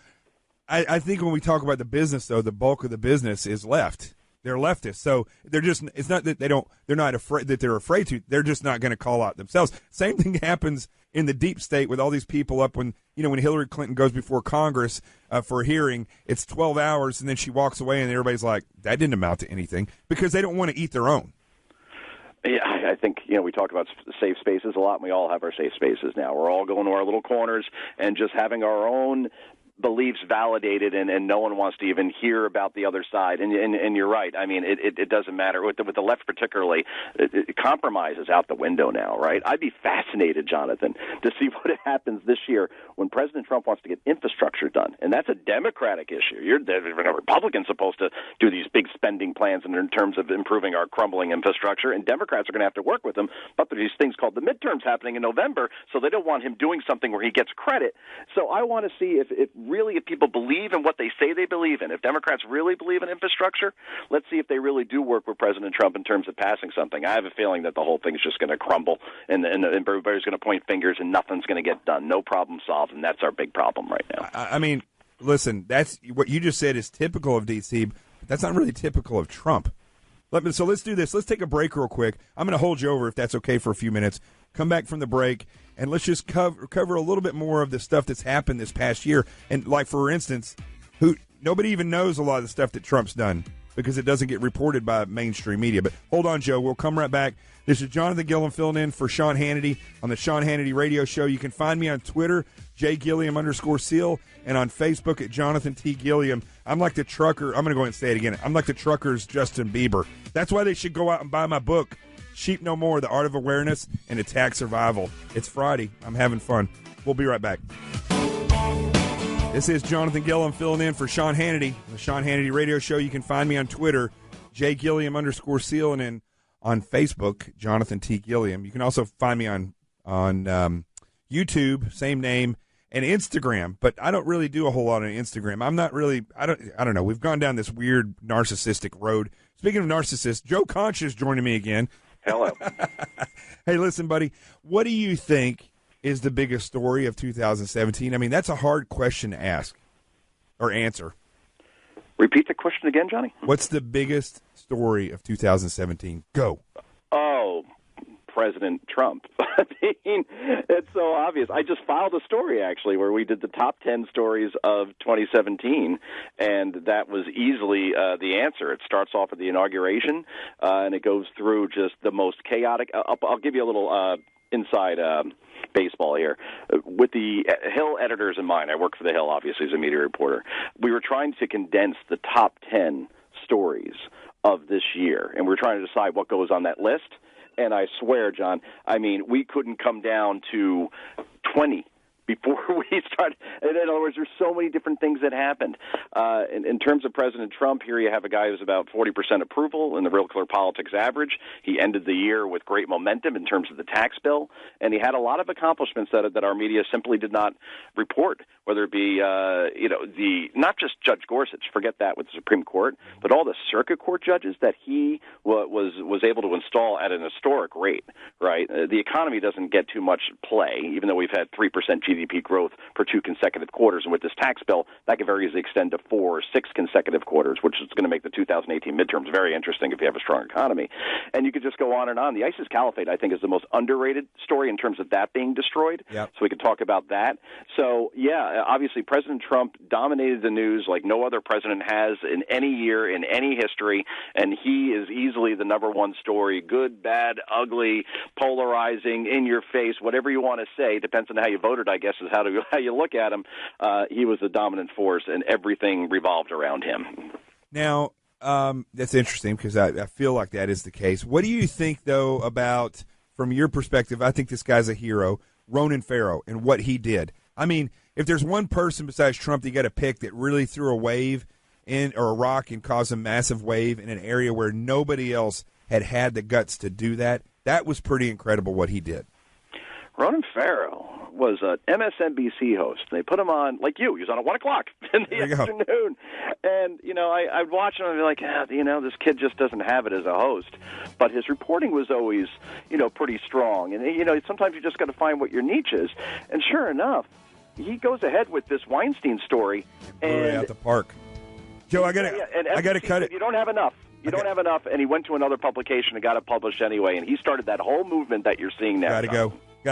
[SPEAKER 2] I think when we talk about the business, though, the bulk of the business is left. They're leftists, so they're just. It's not that they're not afraid that they're afraid to. They're just not going to call out themselves. Same thing happens in the deep state with all these people up when Hillary Clinton goes before Congress for a hearing. It's 12 hours, and then she walks away, and everybody's like, "That didn't amount to anything," because they don't want to eat their own.
[SPEAKER 17] Yeah, I think, we talk about safe spaces a lot, and we all have our safe spaces now. We're all going to our little corners and just having our own beliefs validated, and no one wants to even hear about the other side. And you're right. I mean, it doesn't matter. With the left particularly, compromise is out the window now, right? I'd be fascinated, Jonathan, to see what happens this year when President Trump wants to get infrastructure done. And that's a Democratic issue. A Republican's supposed to do these big spending plans in terms of improving our crumbling infrastructure, and Democrats are going to have to work with him. But there's these things called the midterms happening in November, so they don't want him doing something where he gets credit. So I want to see if people believe in what they say they believe in. If Democrats really believe in infrastructure, let's see if they really do work with President Trump in terms of passing something. I have a feeling that the whole thing's just going to crumble, and everybody's going to point fingers, and nothing's going to get done. No problem solved, and that's our big problem right now.
[SPEAKER 2] I mean, listen, that's what you just said is typical of D.C., but that's not really typical of Trump. So let's do this. Let's take a break real quick. I'm going to hold you over if that's okay for a few minutes. Come back from the break, and let's just cover a little bit more of the stuff that's happened this past year. And, like, for instance, nobody even knows a lot of the stuff that Trump's done because it doesn't get reported by mainstream media. But hold on, Joe. We'll come right back. This is Jonathan Gilliam filling in for Sean Hannity on the Sean Hannity Radio Show. You can find me on Twitter, JGilliam_Seal, and on Facebook at Jonathan T. Gilliam. I'm like the trucker. I'm going to go ahead and say it again. I'm like the trucker's Justin Bieber. That's why they should go out and buy my book, Sheep No More, The Art of Awareness and Attack Survival. It's Friday. I'm having fun. We'll be right back. This is Jonathan Gilliam filling in for Sean Hannity, the Sean Hannity Radio Show. You can find me on Twitter, JGilliam_Seal, and then on Facebook, Jonathan T. Gilliam. You can also find me on YouTube, same name, and Instagram. But I don't really do a whole lot on Instagram. I'm not really. I don't know. We've gone down this weird narcissistic road. Speaking of narcissists, Joe Concha is joining me again.
[SPEAKER 17] Hello.
[SPEAKER 2] Hey, listen, buddy. What do you think is the biggest story of 2017? I mean, that's a hard question to ask or answer.
[SPEAKER 17] Repeat the question again, Johnny.
[SPEAKER 2] What's the biggest story of 2017? Go.
[SPEAKER 17] Oh, President Trump. I mean, it's so obvious. I just filed a story, actually, where we did the top 10 stories of 2017, and that was easily the answer. It starts off at the inauguration, and it goes through just the most chaotic. I'll give you a little inside baseball here. With the Hill editors in mind, I work for the Hill, obviously, as a media reporter. We were trying to condense the top 10 stories of this year, and we were trying to decide what goes on that list. And I swear, John, I mean, we couldn't come down to 20 before we started. In other words, there's so many different things that happened. In terms of President Trump, here you have a guy who's about 40% approval in the Real Clear Politics average. He ended the year with great momentum in terms of the tax bill, and he had a lot of accomplishments that our media simply did not report, whether it be, not just Judge Gorsuch, forget that with the Supreme Court, but all the circuit court judges that he was able to install at an historic rate, right? The economy doesn't get too much play, even though we've had 3% GDP growth for 2 consecutive quarters. And with this tax bill, that could very easily extend to 4 or 6 consecutive quarters, which is going to make the 2018 midterms very interesting if you have a strong economy. And you could just go on and on. The ISIS caliphate, I think, is the most underrated story in terms of that being destroyed.
[SPEAKER 2] Yep.
[SPEAKER 17] So we could talk about that. So, yeah, obviously President Trump dominated the news like no other president has in any year in any history, and he is easily the number one story. Good, bad, ugly, polarizing, in your face, whatever you want to say. Depends on how you voted, I guess, is how you look at him. He was the dominant force, and everything revolved around him.
[SPEAKER 2] Now, that's interesting because I feel like that is the case. What do you think, though, about, from your perspective, I think this guy's a hero, Ronan Farrow, and what he did. I mean, if there's one person besides Trump that you got to pick that really threw a wave or a rock and caused a massive wave in an area where nobody else had the guts to do that, that was pretty incredible what he did.
[SPEAKER 17] Ronan Farrow was an MSNBC host. They put him on, like you. He was on at 1 o'clock in the afternoon. And, I'd watch him and be like, this kid just doesn't have it as a host. But his reporting was always, pretty strong. And, sometimes you just got to find what your niche is. And sure enough, he goes ahead with this Weinstein story. And
[SPEAKER 2] out the park. Joe, I got to cut it.
[SPEAKER 17] You don't have enough. You don't have enough. And he went to another publication and got it published anyway. And he started that whole movement that you're seeing now.
[SPEAKER 2] Got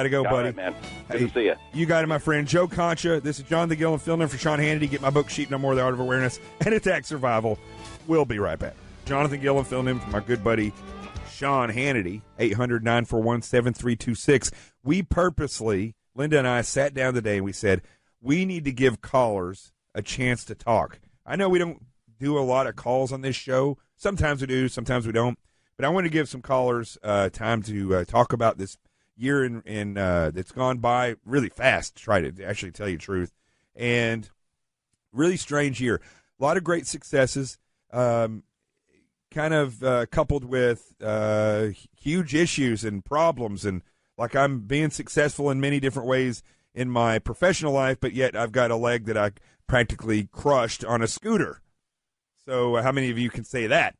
[SPEAKER 2] to go, buddy.
[SPEAKER 17] All right, man. Good to see you.
[SPEAKER 2] You got it, my friend. Joe Concha. This is Jonathan Gilliam filling in for Sean Hannity. Get my book, Sheep No More, The Art of Awareness and Attack Survival. We'll be right back. Jonathan Gilliam filling in for my good buddy Sean Hannity, 800-941-7326. We purposely, Linda and I, sat down today and we said, we need to give callers a chance to talk. I know we don't do a lot of calls on this show. Sometimes we do, sometimes we don't. But I want to give some callers time to talk about this year in that's gone by really fast, to try to actually tell you the truth. And really strange year. A lot of great successes, kind of coupled with huge issues and problems. And like I'm being successful in many different ways in my professional life, but yet I've got a leg that I practically crushed on a scooter. So how many of you can say that?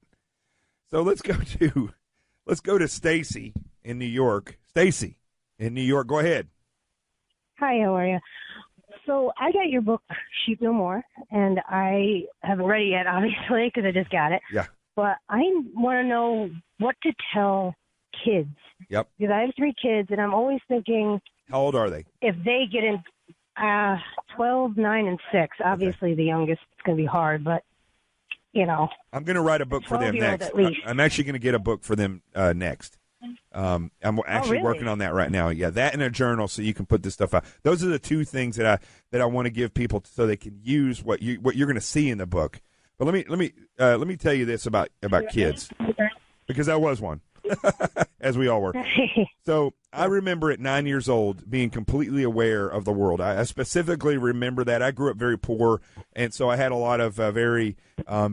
[SPEAKER 2] So let's go to Stacy in New York. Stacy in New York, go ahead.
[SPEAKER 18] Hi, how are you? So I got your book, Sheep No More, and I haven't read it yet, obviously, because I just got it.
[SPEAKER 2] Yeah.
[SPEAKER 18] But I want to know what to tell kids.
[SPEAKER 2] Yep.
[SPEAKER 18] Because I have 3 kids, and I'm always thinking,
[SPEAKER 2] how old are they?
[SPEAKER 18] If they get in 12, 9, and 6, obviously the youngest, it's going to be hard, but, you know.
[SPEAKER 2] I'm going to write a book for them next.
[SPEAKER 18] At least.
[SPEAKER 2] I'm actually going to get a book for them next. I'm actually working on that right now. Yeah, that and a journal so you can put this stuff out. Those are the 2 things that I want to give people so they can use what you're going to see in the book. But let me tell you this about kids, because I was one, as we all were. So I remember at 9 years old being completely aware of the world. I specifically remember that I grew up very poor, and so I had a lot of very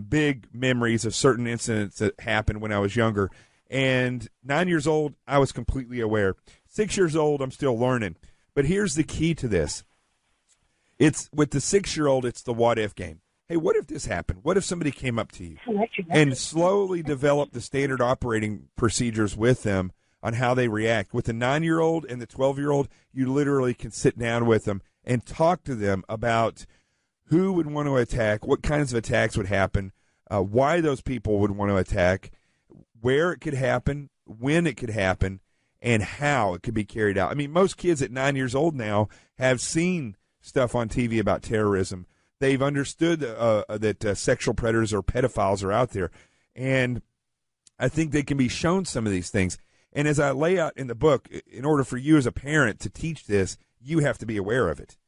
[SPEAKER 2] big memories of certain incidents that happened when I was younger. And 9 years old, I was completely aware. 6 years old, I'm still learning. But here's the key to this. It's with the 6-year-old, it's the what if game. Hey, what if this happened? What if somebody came up to you? And slowly develop the standard operating procedures with them on how they react. With the 9-year-old and the 12-year-old, you literally can sit down with them and talk to them about who would want to attack, what kinds of attacks would happen, why those people would want to attack, where it could happen, when it could happen, and how it could be carried out. I mean, most kids at 9 years old now have seen stuff on TV about terrorism. They've understood that sexual predators or pedophiles are out there. And I think they can be shown some of these things. And as I lay out in the book, in order for you as a parent to teach this, you have to be aware of it.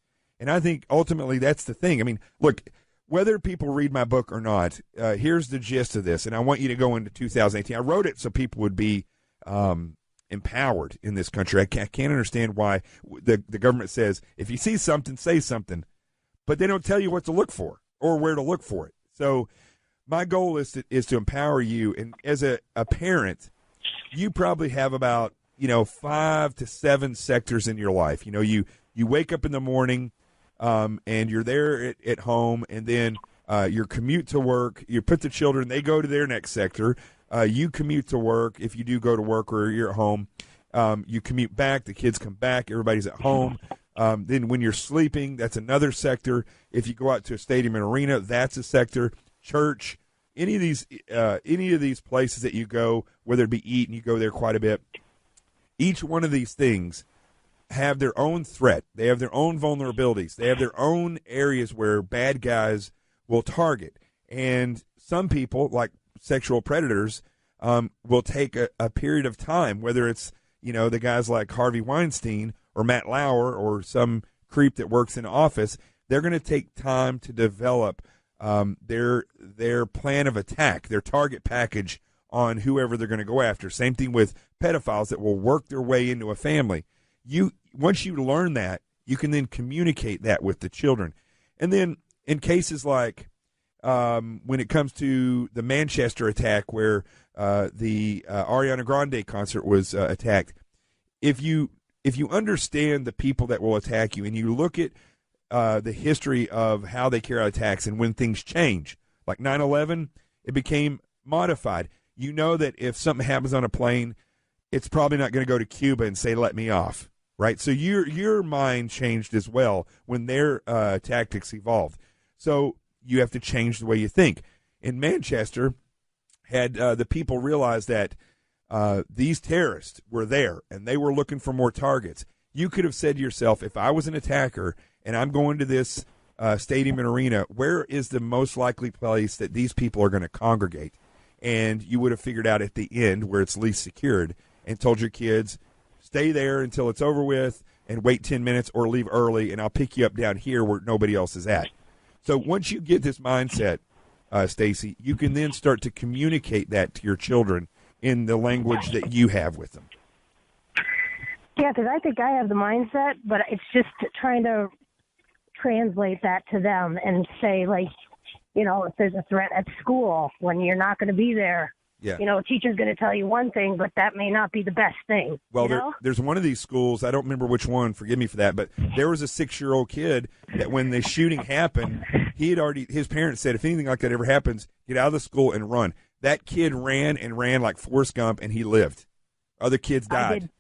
[SPEAKER 2] And I think ultimately that's the thing. I mean, look, whether people read my book or not, here's the gist of this, and I want you to go into 2018. I wrote it so people would be empowered in this country. I can't understand why the government says, if you see something, say something, but they don't tell you what to look for or where to look for it. So my goal is to empower you, and as a parent, you probably have about 5 to 7 sectors in your life. You wake up in the morning, and you're there at home, and then your commute to work, you put the children, they go to their next sector. You commute to work if you do go to work or you're at home. You commute back, the kids come back, everybody's at home. Then when you're sleeping, that's another sector. If you go out to a stadium and arena, that's a sector. Church, any of these places that you go, whether it be eat, and you go there quite a bit, each one of these things have their own threat. They have their own vulnerabilities. They have their own areas where bad guys will target. And some people, like sexual predators, will take a period of time, whether it's, the guys like Harvey Weinstein or Matt Lauer or some creep that works in office. They're going to take time to develop their plan of attack, their target package on whoever they're going to go after. Same thing with pedophiles that will work their way into a family. Once you learn that, you can then communicate that with the children. And then in cases like when it comes to the Manchester attack where the Ariana Grande concert was attacked, if you understand the people that will attack you and you look at the history of how they carry out attacks and when things change, like 9/11, it became modified. You know that if something happens on a plane, it's probably not going to go to Cuba and say, let me off. Right, so your mind changed as well when their tactics evolved. So you have to change the way you think. In Manchester, had the people realized that these terrorists were there and they were looking for more targets, you could have said to yourself, if I was an attacker and I'm going to this stadium and arena, where is the most likely place that these people are going to congregate? And you would have figured out at the end where it's least secured and told your kids, stay there until it's over with. and wait 10 minutes or leave early, and I'll pick you up down here where nobody else is at. So once you get this mindset, Stacy, you can then start to communicate that to your children in the language that you have with them.
[SPEAKER 18] Yeah, because I think I have the mindset, but it's just trying to translate that to them and say, like, you know, if there's a threat at school when you're not going to be there,
[SPEAKER 2] Yeah.
[SPEAKER 18] you know, a teacher's going to tell you one thing, but that may not be the best thing.
[SPEAKER 2] Well,
[SPEAKER 18] you know?
[SPEAKER 2] there's one of these schools, I don't remember which one, forgive me for that, but there was a 6-year-old kid that when the shooting happened, his parents said, if anything like that ever happens, get out of the school and run. That kid ran and ran like Forrest Gump, and he lived. Other kids died.
[SPEAKER 18] I did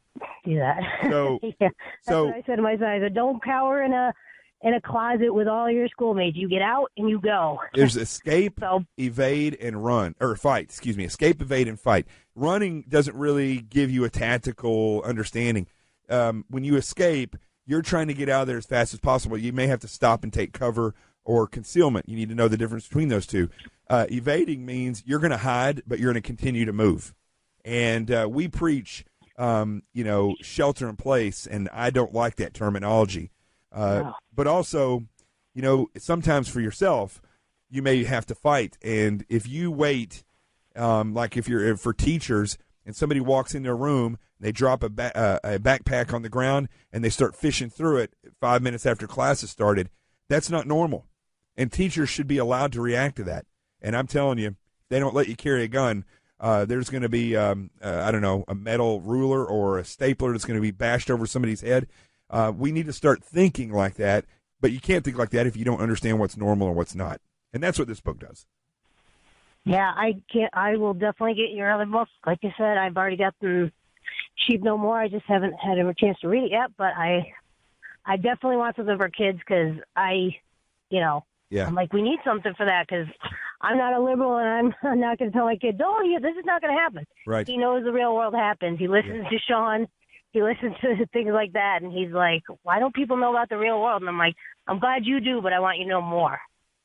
[SPEAKER 18] do that.
[SPEAKER 2] So,
[SPEAKER 18] yeah, that's what I said to my son. I said, don't cower in a closet with all your schoolmates. You get out and you go.
[SPEAKER 2] There's escape, evade, and run. Or fight, excuse me. Escape, evade, and fight. Running doesn't really give you a tactical understanding. When you escape, you're trying to get out of there as fast as possible. You may have to stop and take cover or concealment. You need to know the difference between those two. Evading means you're going to hide, but you're going to continue to move. And we preach, shelter in place, and I don't like that terminology. But also, sometimes for yourself, you may have to fight. And if you wait, like if you're for teachers and somebody walks in their room, they drop a backpack on the ground and they start fishing through it 5 minutes after class has started, that's not normal. And teachers should be allowed to react to that. And I'm telling you, they don't let you carry a gun. There's going to be, a metal ruler or a stapler that's going to be bashed over somebody's head. We need to start thinking like that, but you can't think like that if you don't understand what's normal and what's not. And that's what this book does.
[SPEAKER 18] Yeah, I will definitely get your other book. Like you said, I've already got the Sheep No More. I just haven't had a chance to read it yet, but I definitely want something for kids because I'm like, we need something for that because I'm not a liberal and I'm not going to tell my kids, this is not going to happen.
[SPEAKER 2] Right.
[SPEAKER 18] He knows the real world happens. He listens to Sean. He listens to things like that, and he's like, why don't people know about the real world? And I'm like, I'm glad you do, but I want you to know more.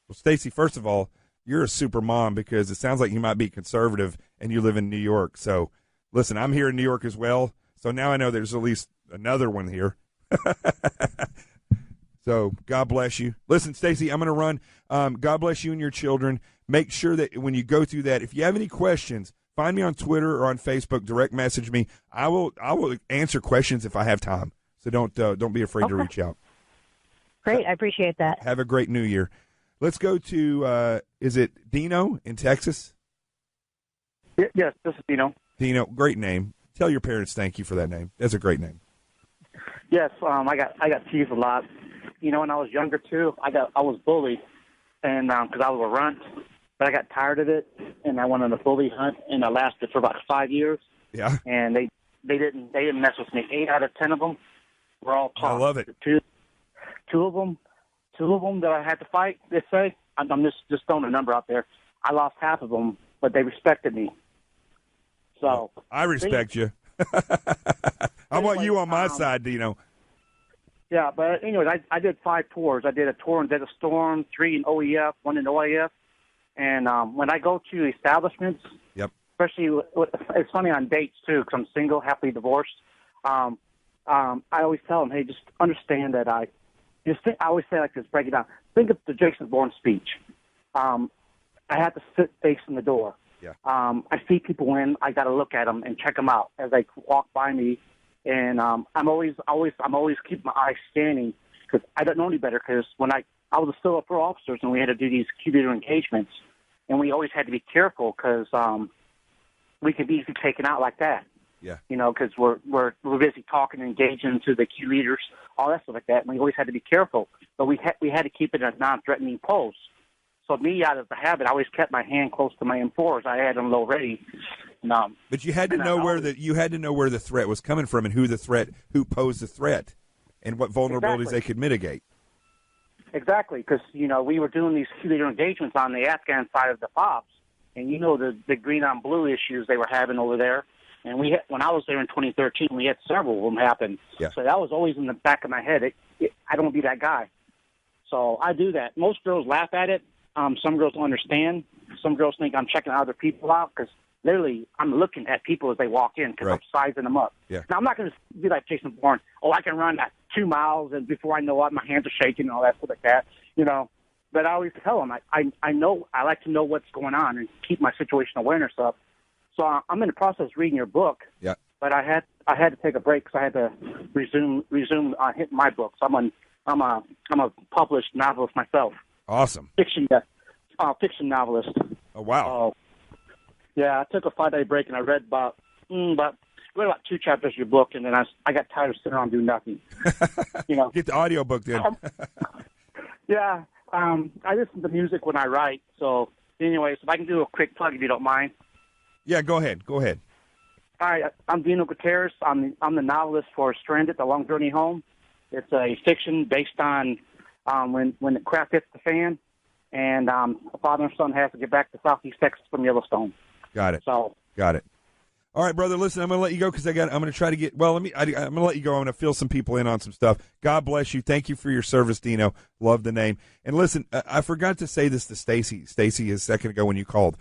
[SPEAKER 2] Well, Stacy, first of all, you're a super mom because it sounds like you might be conservative and you live in New York. So, listen, I'm here in New York as well, so now I know there's at least another one here. So, God bless you. Listen, Stacy, I'm going to run. God bless you and your children. Make sure that when you go through that, if you have any questions, find me on Twitter or on Facebook. Direct message me. I will answer questions if I have time. So don't be afraid to reach out.
[SPEAKER 18] Great, I appreciate that.
[SPEAKER 2] Have a great New Year. Let's go to is it Dino in Texas?
[SPEAKER 19] Yes, this is Dino.
[SPEAKER 2] Dino, great name. Tell your parents thank you for that name. That's a great name.
[SPEAKER 19] Yes, I got teased a lot. When I was younger too, I was bullied, and because I was a runt. But I got tired of it, and I went on a bully hunt, and I lasted for about 5 years.
[SPEAKER 2] Yeah.
[SPEAKER 19] And they didn't mess with me. 8 out of 10 of them were all tough.
[SPEAKER 2] I love it.
[SPEAKER 19] Two of them that I had to fight. They say I'm just throwing a number out there. I lost half of them, but they respected me. So
[SPEAKER 2] I respect you. I want you on my side, Dino.
[SPEAKER 19] Yeah, but anyways, I did 5 tours. I did a tour in Desert Storm, 3 in OEF, 1 in OIF. And when I go to establishments,
[SPEAKER 2] yep,
[SPEAKER 19] especially it's funny on dates too, because I'm single, happily divorced. I always tell them, hey, just understand that I always say like this, break it down. Think of the Jason Bourne speech. I have to sit facing the door.
[SPEAKER 2] Yeah.
[SPEAKER 19] I see people in. I got to look at them and check them out as they walk by me, and I'm always keeping my eyes scanning because I don't know any better. Because when I was still up for officers and we had to do these computer engagements, and we always had to be careful because we could be easily taken out like that.
[SPEAKER 2] Yeah.
[SPEAKER 19] Because we're busy talking and engaging to the key leaders, all that stuff like that. And we always had to be careful, but we had to keep it a non-threatening pose. So me, out of the habit, I always kept my hand close to my M4s. I had them low ready.
[SPEAKER 2] But you had to know where the threat was coming from and who posed the threat, and what vulnerabilities they could mitigate.
[SPEAKER 19] Exactly, because we were doing these key leader engagements on the Afghan side of the POPs, and the green on blue issues they were having over there. And when I was there in 2013, we had several of them happen.
[SPEAKER 2] Yeah.
[SPEAKER 19] So that was always in the back of my head. I don't want to be that guy. So I do that. Most girls laugh at it. Some girls don't understand. Some girls think I'm checking other people out because literally I'm looking at people as they walk in because I'm sizing them up.
[SPEAKER 2] Yeah.
[SPEAKER 19] Now, I'm not going to be like Jason Bourne. Oh, I can run at 2 miles, and before I know it, my hands are shaking and all that stuff like that, you know. But I always tell them, I know, I like to know what's going on and keep my situational awareness up. So I'm in the process of reading your book.
[SPEAKER 2] Yeah.
[SPEAKER 19] But I had to take a break because I had to resume hitting my book. So I'm a published novelist myself.
[SPEAKER 2] Awesome.
[SPEAKER 19] Fiction novelist.
[SPEAKER 2] Oh wow.
[SPEAKER 19] Yeah, I took a 5-day break and I read about 2 chapters of your book, and then I got tired of sitting around doing nothing. You know.
[SPEAKER 2] Get the audiobook then.
[SPEAKER 19] Yeah. I listen to music when I write. So, anyways, if I can do a quick plug, if you don't mind.
[SPEAKER 2] Yeah, go ahead. All
[SPEAKER 19] right, I'm Dino Gutierrez. I'm the novelist for Stranded: The Long Journey Home. It's a fiction based on when the crap hits the fan, and a father and son have to get back to Southeast Texas from Yellowstone.
[SPEAKER 2] Got it.
[SPEAKER 19] So.
[SPEAKER 2] Got it. All right, brother. Listen, I'm going to let you go because I'm going to try to get. Well, I'm going to let you go. I'm going to fill some people in on some stuff. God bless you. Thank you for your service, Dino. Love the name. And listen, I forgot to say this to Stacy. Stacy a second ago when you called.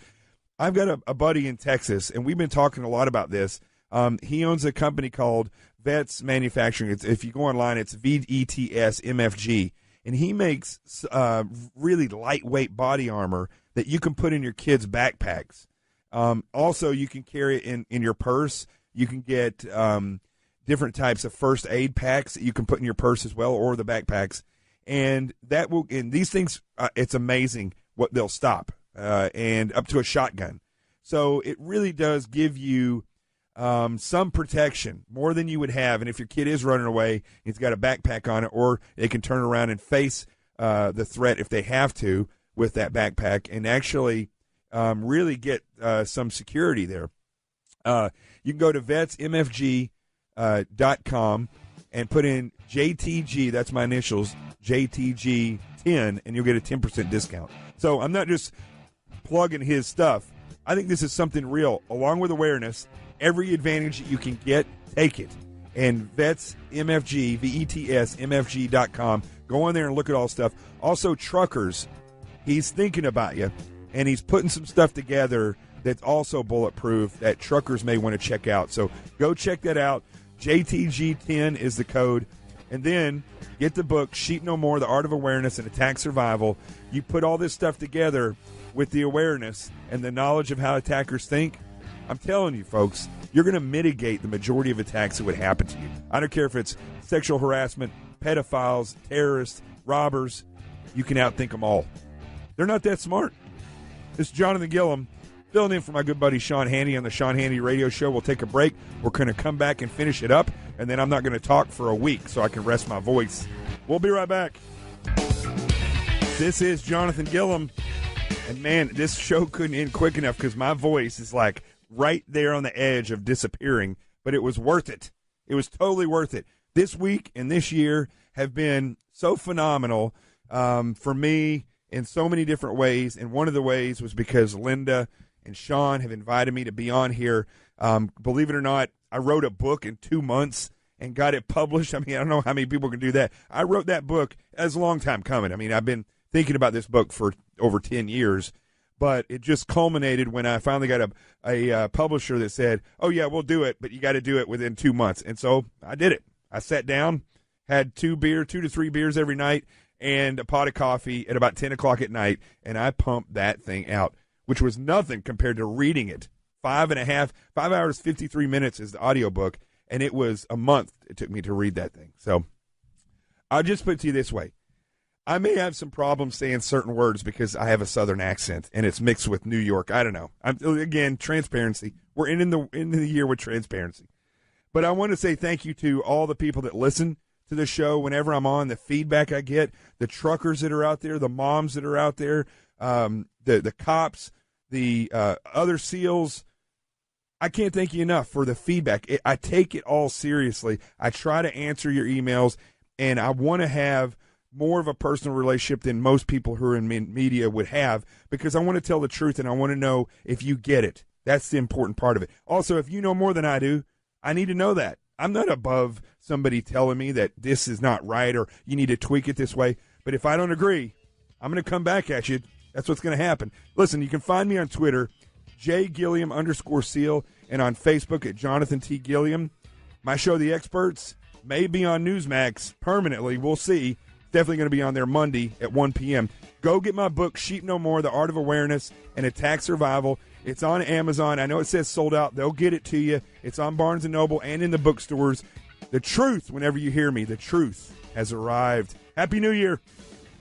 [SPEAKER 2] I've got a buddy in Texas, and we've been talking a lot about this. He owns a company called Vets Manufacturing. If you go online, it's VETS MFG, and he makes really lightweight body armor that you can put in your kids' backpacks. Also, you can carry it in your purse. You can get different types of first aid packs that you can put in your purse as well, or the backpacks. And these things, it's amazing what they'll stop, and up to a shotgun. So it really does give you some protection, more than you would have. And if your kid is running away, he's got a backpack on it, or they can turn around and face the threat if they have to with that backpack and actually really get some security there. You can go to vetsmfg.com and put in JTG, that's my initials, JTG10, and you'll get a 10% discount. So I'm not just plugging his stuff. I think this is something real. Along with awareness, every advantage that you can get, take it. And VetsMFG, VETSMFG.com. Go on there and look at all stuff. Also, Truckers, he's thinking about you. And he's putting some stuff together that's also bulletproof that truckers may want to check out. So go check that out. JTG10 is the code. And then get the book, Sheep No More, The Art of Awareness and Attack Survival. You put all this stuff together with the awareness and the knowledge of how attackers think. I'm telling you, folks, you're going to mitigate the majority of attacks that would happen to you. I don't care if it's sexual harassment, pedophiles, terrorists, robbers. You can outthink them all. They're not that smart. This is Jonathan Gillum, filling in for my good buddy Sean Hannity on the Sean Hannity Radio Show. We'll take a break. We're going to come back and finish it up, and then I'm not going to talk for a week so I can rest my voice. We'll be right back. This is Jonathan Gillum, and man, this show couldn't end quick enough because my voice is like right there on the edge of disappearing, but it was worth it. It was totally worth it. This week and this year have been so phenomenal for me in so many different ways, and one of the ways was because Linda and Sean have invited me to be on here. Believe it or not, I wrote a book in 2 months and got it published. I mean, I don't know how many people can do that. I wrote that book as a long time coming. I mean, I've been thinking about this book for over 10 years, but it just culminated when I finally got a publisher that said, oh, yeah, we'll do it, but you got to do it within 2 months. And so I did it. I sat down, had 2 to 3 beers every night, and a pot of coffee at about 10 o'clock at night, and I pumped that thing out, which was nothing compared to reading it. 5 hours, 53 minutes is the audiobook, and it was a month it took me to read that thing. So I'll just put it to you this way. I may have some problems saying certain words because I have a Southern accent, and it's mixed with New York. I don't know. Again, transparency. We're in the year with transparency. But I want to say thank you to all the people that listen to the show whenever I'm on, the feedback I get, the truckers that are out there, the moms that are out there, the cops, the other SEALs. I can't thank you enough for the feedback. I take it all seriously. I try to answer your emails, and I want to have more of a personal relationship than most people who are in media would have, because I want to tell the truth, and I want to know if you get it. That's the important part of it. Also, if you know more than I do, I need to know that. I'm not above somebody telling me that this is not right or you need to tweak it this way. But if I don't agree, I'm going to come back at you. That's what's going to happen. Listen, you can find me on Twitter, JGilliam_SEAL, and on Facebook at Jonathan T. Gilliam. My show, The Experts, may be on Newsmax permanently. We'll see. Definitely going to be on there Monday at 1 p.m. Go get my book, Sheep No More, The Art of Awareness and Attack Survival. It's on Amazon. I know it says sold out. They'll get it to you. It's on Barnes & Noble and in the bookstores. The truth, whenever you hear me, the truth has arrived. Happy New Year.